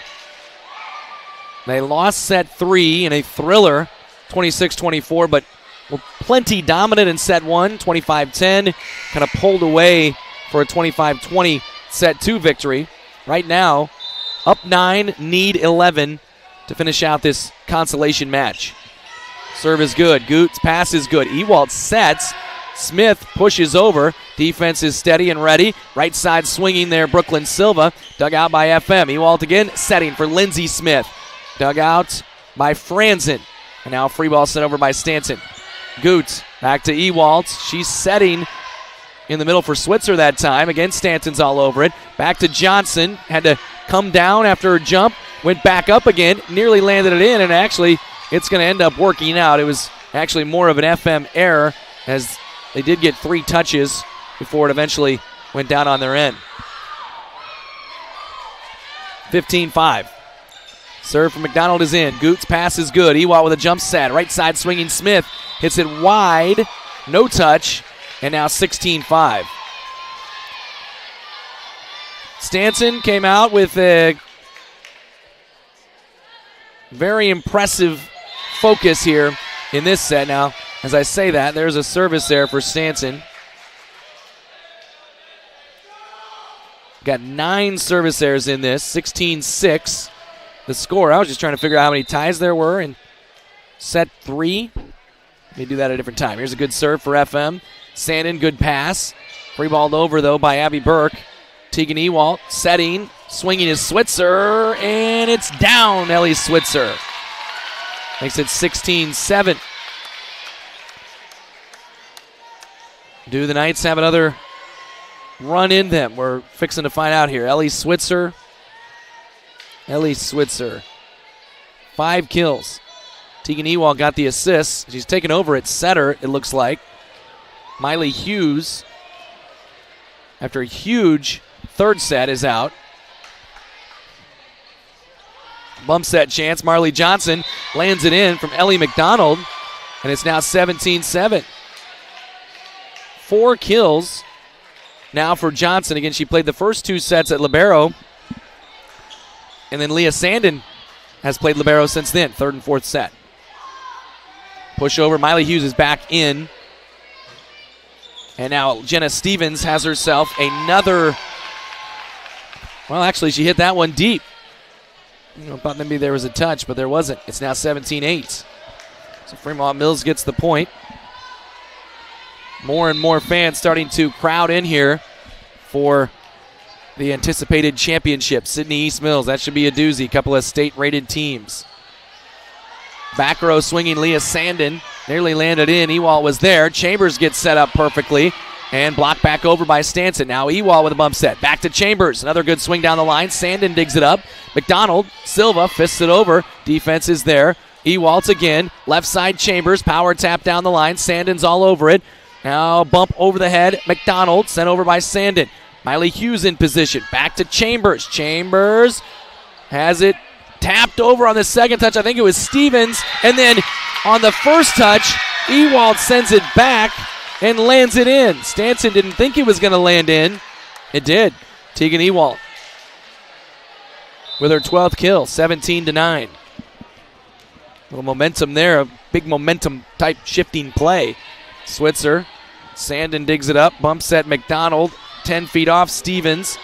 They lost set 3 in a thriller, 26-24, but were plenty dominant in set 1, 25-10. Kind of pulled away for a 25-20 set 2 victory. Right now, up 9, need 11 to finish out this consolation match. Serve is good. Goots pass is good. Ewald sets. Smith pushes over. Defense is steady and ready. Right side swinging there, Brooklyn Silva. Dug out by FM. Ewald again setting for Lindsey Smith. Dug out by Franzen. And now free ball sent over by Stanton. Goots back to Ewald. She's setting in the middle for Switzer that time. Again, Stanton's all over it. Back to Johnson. Had to come down after a jump. Went back up again. Nearly landed it in, and actually it's going to end up working out. It was actually more of an FM error, as they did get 3 touches before it eventually went down on their end. 15-5. Serve from McDonald is in. Goots pass is good. Ewald with a jump set. Right side swinging Smith. Hits it wide. No touch. And now 16-5. Stanton came out with a very impressive focus here in this set. Now, as I say that, there's a service there for Stanton. Got 9 service errors in this, 16-6. The score, I was just trying to figure out how many ties there were in set 3. Let me do that at a different time. Here's a good serve for FM. Sandin, good pass. Free balled over, though, by Abby Burke. Tegan Ewald setting, swinging is Switzer, and it's down, Ellie Switzer. Makes it 16-7. Do the Knights have another run in them? We're fixing to find out here. Ellie Switzer. 5 kills. Tegan Ewald got the assist. She's taken over at setter, it looks like. Miley Hughes, after a huge third set, is out. Bump set chance. Marley Johnson lands it in from Ellie McDonald, and it's now 17-7. 4 kills now for Johnson. Again, she played the first 2 sets at libero, and then Leah Sandin has played libero since then, 3rd and 4th set. Push over. Miley Hughes is back in. And now Jenna Stevens has herself another. Well, actually, she hit that one deep. I thought maybe there was a touch, but there wasn't. It's now 17-8. So Fremont-Mills gets the point. More and more fans starting to crowd in here for the anticipated championship. Sydney East Mills, that should be a doozy. A couple of state-rated teams. Back row swinging Leah Sandin. Nearly landed in. Ewald was there. Chambers gets set up perfectly and blocked back over by Stanton. Now Ewald with a bump set. Back to Chambers. Another good swing down the line. Sandin digs it up. McDonald, Silva fists it over. Defense is there. Ewald's again. Left side Chambers. Power tap down the line. Sandin's all over it. Now bump over the head. McDonald sent over by Sandin. Miley Hughes in position. Back to Chambers. Chambers has it tapped over on the second touch. I think it was Stevens. And then on the first touch, Ewald sends it back and lands it in. Stanton didn't think it was going to land in. It did. Tegan Ewald with her 12th kill, 17-9. A little momentum there, a big momentum type shifting play. Switzer, Sandin digs it up, bump set McDonald, 10 feet off Stevens.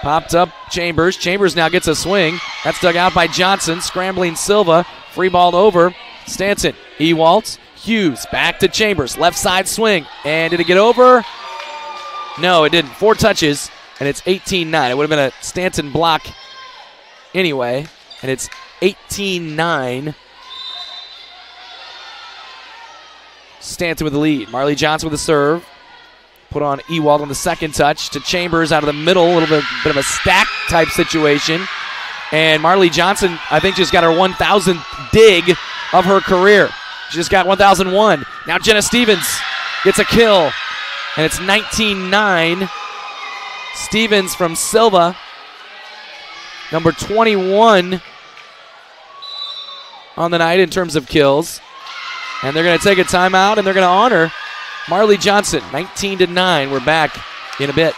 Popped up Chambers. Chambers now gets a swing. That's dug out by Johnson. Scrambling Silva. Free balled over. Stanton. Ewald. Hughes. Back to Chambers. Left side swing. And did it get over? No, it didn't. 4 touches, and it's 18-9. It would have been a Stanton block anyway, and it's 18-9. Stanton with the lead. Marley Johnson with the serve. Put on Ewald on the second touch to Chambers out of the middle. A little bit of a stack type situation. And Marley Johnson, I think, just got her 1,000th dig of her career. She just got 1,001. Now Jenna Stevens gets a kill. And it's 19-9. Stevens from Silva. Number 21 on the night in terms of kills. And they're going to take a timeout, and they're going to honor Marley Johnson. 19-9. We're back in a bit.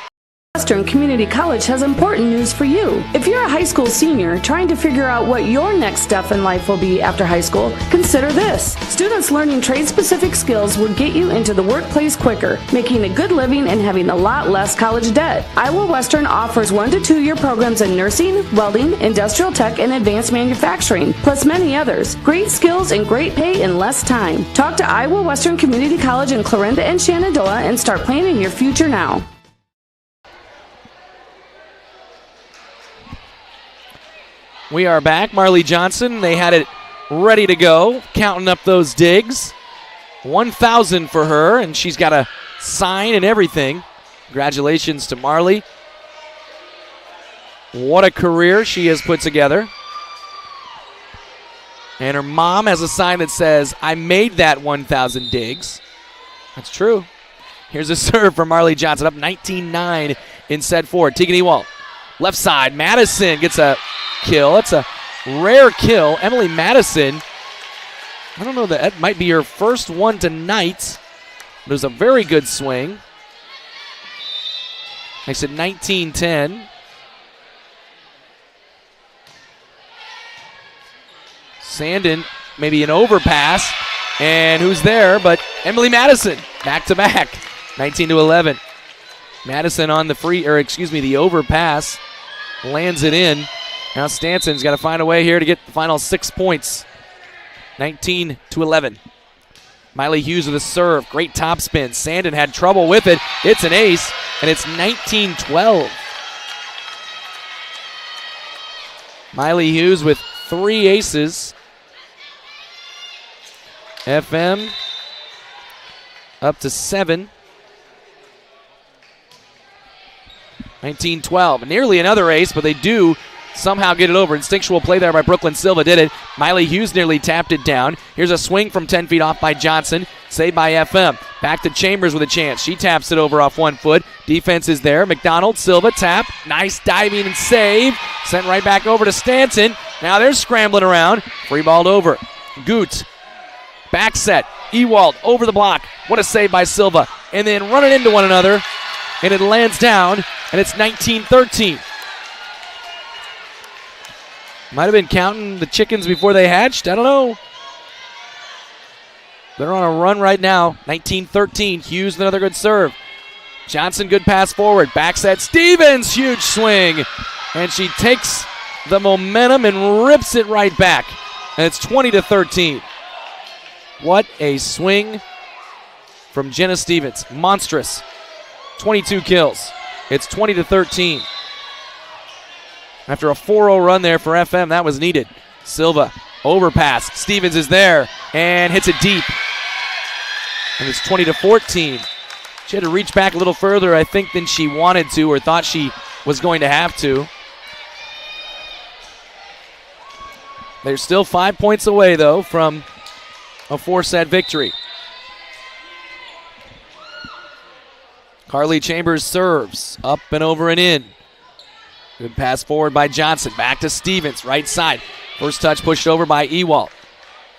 Western Community College has important news for you. If you're a high school senior trying to figure out what your next step in life will be after high school, consider this. Students learning trade-specific skills will get you into the workplace quicker, making a good living and having a lot less college debt. Iowa Western offers 1 to 2 year programs in nursing, welding, industrial tech, and advanced manufacturing, plus many others. Great skills and great pay in less time. Talk to Iowa Western Community College in Clarinda and Shenandoah and start planning your future now. We are back. Marley Johnson, they had it ready to go, counting up those digs. 1,000 for her, and she's got a sign and everything. Congratulations to Marley. What a career she has put together. And her mom has a sign that says, I made that 1,000 digs. That's true. Here's a serve for Marley Johnson, up 19-9 in set 4. Tegan Ewald, left side. Madison gets a kill. That's a rare kill. Emily Madison, I don't know, that might be her first one tonight. It was a very good swing. Makes it 19-10. Sandin, maybe an overpass. And who's there but Emily Madison, back-to-back, 19-11. Madison on the overpass, lands it in. Now Stanton's got to find a way here to get the final 6 points, 19-11. Miley Hughes with a serve, great topspin. Sandin had trouble with it. It's an ace, and it's 19-12. Miley Hughes with 3 aces. FM up to 7. 19-12. Nearly another ace, but they do somehow get it over. Instinctual play there by Brooklyn Silva did it. Miley Hughes nearly tapped it down. Here's a swing from 10 feet off by Johnson. Saved by FM. Back to Chambers with a chance. She taps it over off 1 foot. Defense is there. McDonald, Silva, tap. Nice diving and save. Sent right back over to Stanton. Now they're scrambling around. Free balled over. Goot. Back set. Ewald over the block. What a save by Silva. And then running into one another. And it lands down. And it's 19-13. Might have been counting the chickens before they hatched. I don't know. They're on a run right now. 19-13. Hughes with another good serve. Johnson, good pass forward. Back set. Stevens, huge swing. And she takes the momentum and rips it right back. And it's 20-13. What a swing from Jenna Stevens. Monstrous. 22 kills. It's 20-13. After a 4-0 run there for FM, that was needed. Silva, overpass. Stevens is there and hits it deep. And it's 20-14. She had to reach back a little further, I think, than she wanted to or thought she was going to have to. They're still 5 points away, though, from a 4-set victory. Carly Chambers serves. Up and over and in. Good pass forward by Johnson. Back to Stevens, right side. First touch pushed over by Ewald.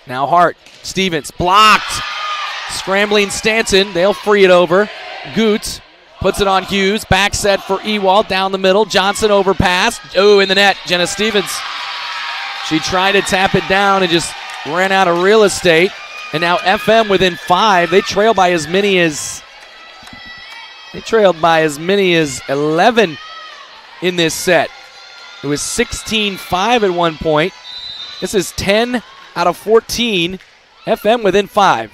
Now Hart. Stevens blocked. Scrambling Stanton. They'll free it over. Goot puts it on Hughes. Back set for Ewald down the middle. Johnson overpass. Oh, in the net. Jenna Stevens. She tried to tap it down and just ran out of real estate. And now FM within 5. They trailed by as many as 11 in this set. It was 16-5 at one point. This is 10 out of 14. FM within 5.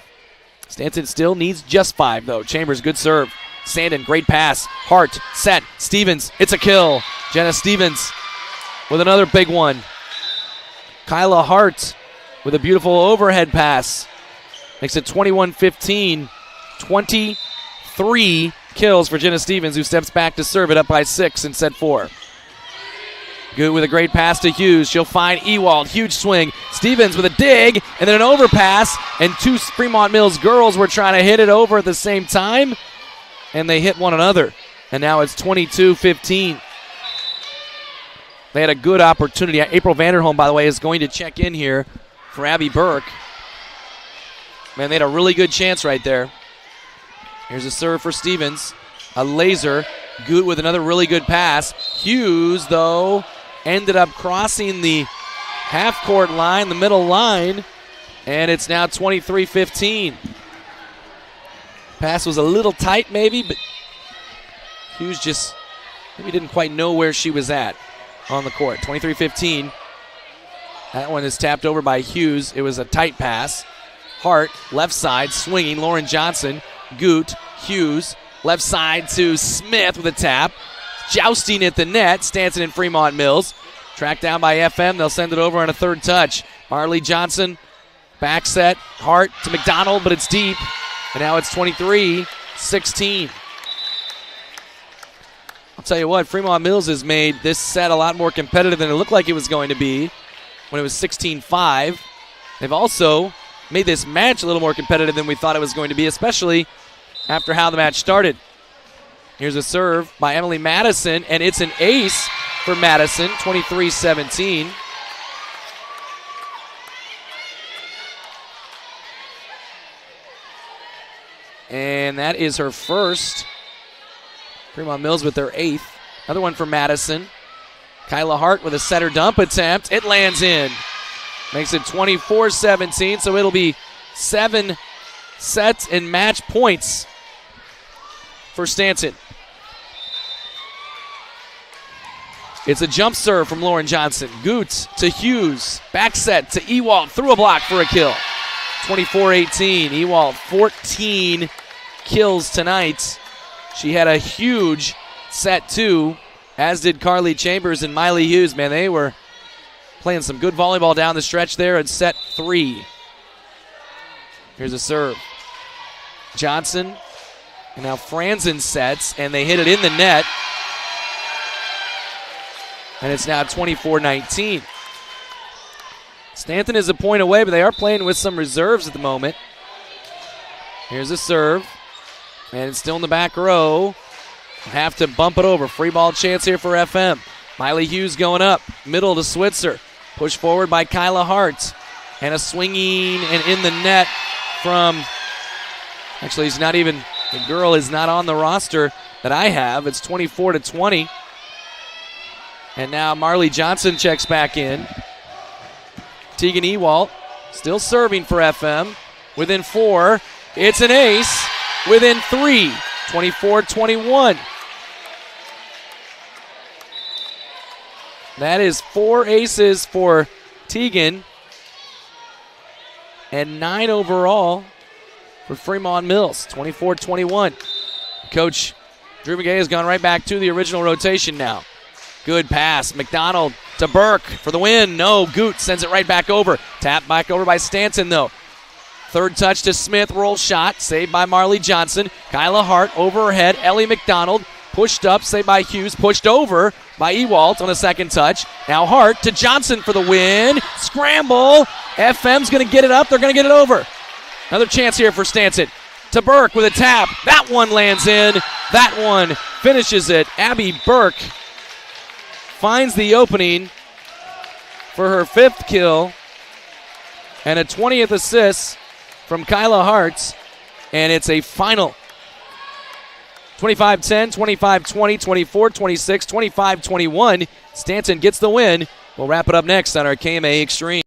Stanton still needs just 5, though. Chambers, good serve. Sandin, great pass. Hart, set. Stevens, it's a kill. Jenna Stevens with another big one. Kyla Hart with a beautiful overhead pass. Makes it 21-15. 23 kills for Jenna Stevens, who steps back to serve it up by 6 in set 4. Good with a great pass to Hughes. She'll find Ewald. Huge swing. Stevens with a dig, and then an overpass. And 2 Fremont-Mills girls were trying to hit it over at the same time, and they hit one another. And now it's 22-15. They had a good opportunity. April Vanderholm, by the way, is going to check in here for Abby Burke. Man, they had a really good chance right there. Here's a serve for Stevens. A laser. Goot with another really good pass. Hughes, though, ended up crossing the half-court line, the middle line, and it's now 23-15. Pass was a little tight maybe, but Hughes just maybe didn't quite know where she was at on the court. 23-15. That one is tapped over by Hughes. It was a tight pass. Hart, left side, swinging. Lauren Johnson, Goot, Hughes, left side to Smith with a tap. Jousting at the net. Stanton and Fremont-Mills. Tracked down by FM. They'll send it over on a third touch. Marley Johnson, back set. Hart to McDonald, but it's deep. And now it's 23-16. I'll tell you what, Fremont-Mills has made this set a lot more competitive than it looked like it was going to be when it was 16-5. They've also made this match a little more competitive than we thought it was going to be, especially after how the match started. Here's a serve by Emily Madison, and it's an ace for Madison, 23-17. And that is her first. Fremont-Mills with their 8th. Another one for Madison. Kyla Hart with a setter dump attempt. It lands in. Makes it 24-17, so it'll be 7 sets and match points for Stanton. It's a jump serve from Lauren Johnson. Goots to Hughes. Back set to Ewald. Through a block for a kill. 24-18. Ewald 14 kills tonight. She had a huge set 2, as did Carly Chambers and Miley Hughes. Man, they were playing some good volleyball down the stretch there in set 3. Here's a serve. Johnson, and now Franzen sets, and they hit it in the net. And it's now 24-19. Stanton is a point away, but they are playing with some reserves at the moment. Here's a serve. And it's still in the back row. Have to bump it over. Free ball chance here for FM. Miley Hughes going up. Middle to Switzer. Pushed forward by Kyla Hart. And a swinging and in the net from... Actually, he's not even... The girl is not on the roster that I have. It's 24-20. And now Marley Johnson checks back in. Tegan Ewald still serving for FM. Within 4. It's an ace. Within 3. 24-21. That is 4 aces for Tegan. And 9 overall for Fremont-Mills. 24-21. Coach Drew McGay has gone right back to the original rotation now. Good pass. McDonald to Burke for the win. No, Goot sends it right back over. Tap back over by Stanton, though. Third touch to Smith. Roll shot. Saved by Marley Johnson. Kyla Hart over her head. Ellie McDonald pushed up. Saved by Hughes. Pushed over by Ewald on the second touch. Now Hart to Johnson for the win. Scramble. FM's going to get it up. They're going to get it over. Another chance here for Stanton. To Burke with a tap. That one lands in. That one finishes it. Abby Burke finds the opening for her 5th kill and a 20th assist from Kyla Hart, and it's a final 25-10, 25-20, 24-26, 25-21. Stanton gets the win. We'll wrap it up next on our KMA Extreme.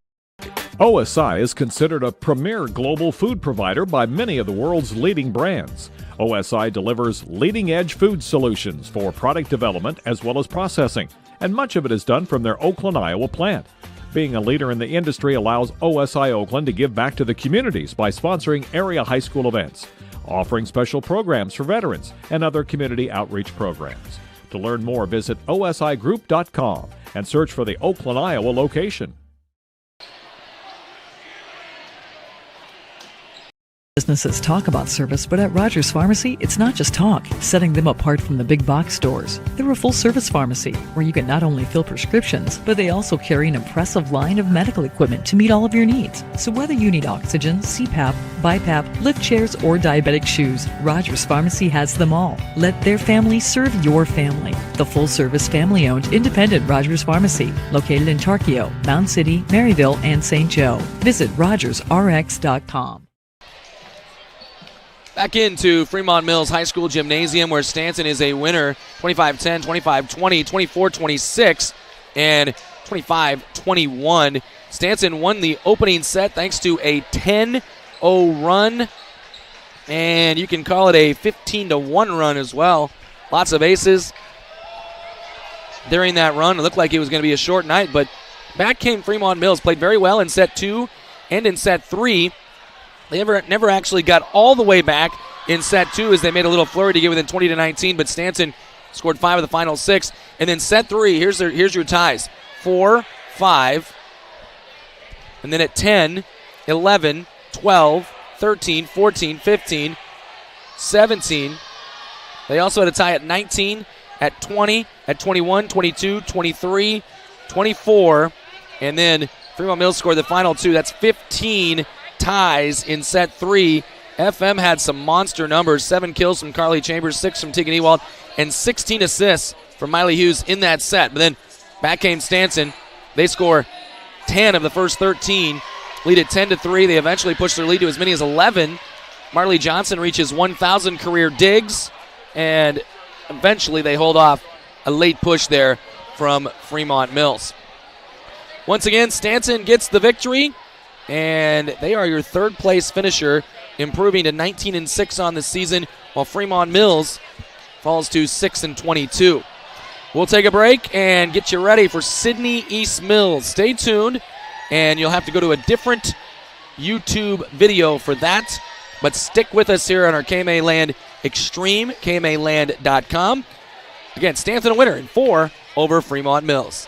OSI is considered a premier global food provider by many of the world's leading brands. OSI delivers leading-edge food solutions for product development as well as processing, and much of it is done from their Oakland, Iowa plant. Being a leader in the industry allows OSI Oakland to give back to the communities by sponsoring area high school events, offering special programs for veterans, and other community outreach programs. To learn more, visit osigroup.com and search for the Oakland, Iowa location. Businesses talk about service, but at Rogers Pharmacy, it's not just talk, setting them apart from the big box stores. They're a full-service pharmacy where you can not only fill prescriptions, but they also carry an impressive line of medical equipment to meet all of your needs. So whether you need oxygen, CPAP, BiPAP, lift chairs, or diabetic shoes, Rogers Pharmacy has them all. Let their family serve your family. The full-service, family-owned, independent Rogers Pharmacy, located in Tarkio, Mound City, Maryville, and St. Joe. Visit rogersrx.com. Back into Fremont-Mills High School Gymnasium, where Stanton is a winner, 25-10, 25-20, 24-26, and 25-21. Stanton won the opening set thanks to a 10-0 run, and you can call it a 15-1 run as well. Lots of aces during that run. It looked like it was going to be a short night, but back came Fremont-Mills. Played very well in set 2 and in set 3. They never actually got all the way back in set 2 as they made a little flurry to get within 20-19, but Stanton scored 5 of the final 6. And then set 3, here's your ties. 4, 5, and then at 10, 11, 12, 13, 14, 15, 17. They also had a tie at 19, at 20, at 21, 22, 23, 24, and then Fremont-Mills scored the final 2. That's 15 ties in set 3. FM had some monster numbers, 7 kills from Carly Chambers, 6 from Tegan Ewald, and 16 assists from Miley Hughes in that set. But then back came Stanton. They score 10 of the first 13, lead at 10-3. They eventually push their lead to as many as 11. Marley Johnson reaches 1,000 career digs, and eventually they hold off a late push there from Fremont-Mills. Once again, Stanton gets the victory, and they are your third-place finisher, improving to 19-6 on the season, while Fremont-Mills falls to 6-22. We'll take a break and get you ready for Sidney East Mills. Stay tuned, and you'll have to go to a different YouTube video for that, but stick with us here on our KMA Land Extreme, KMAland.com. Again, Stanton a winner in 4 over Fremont-Mills.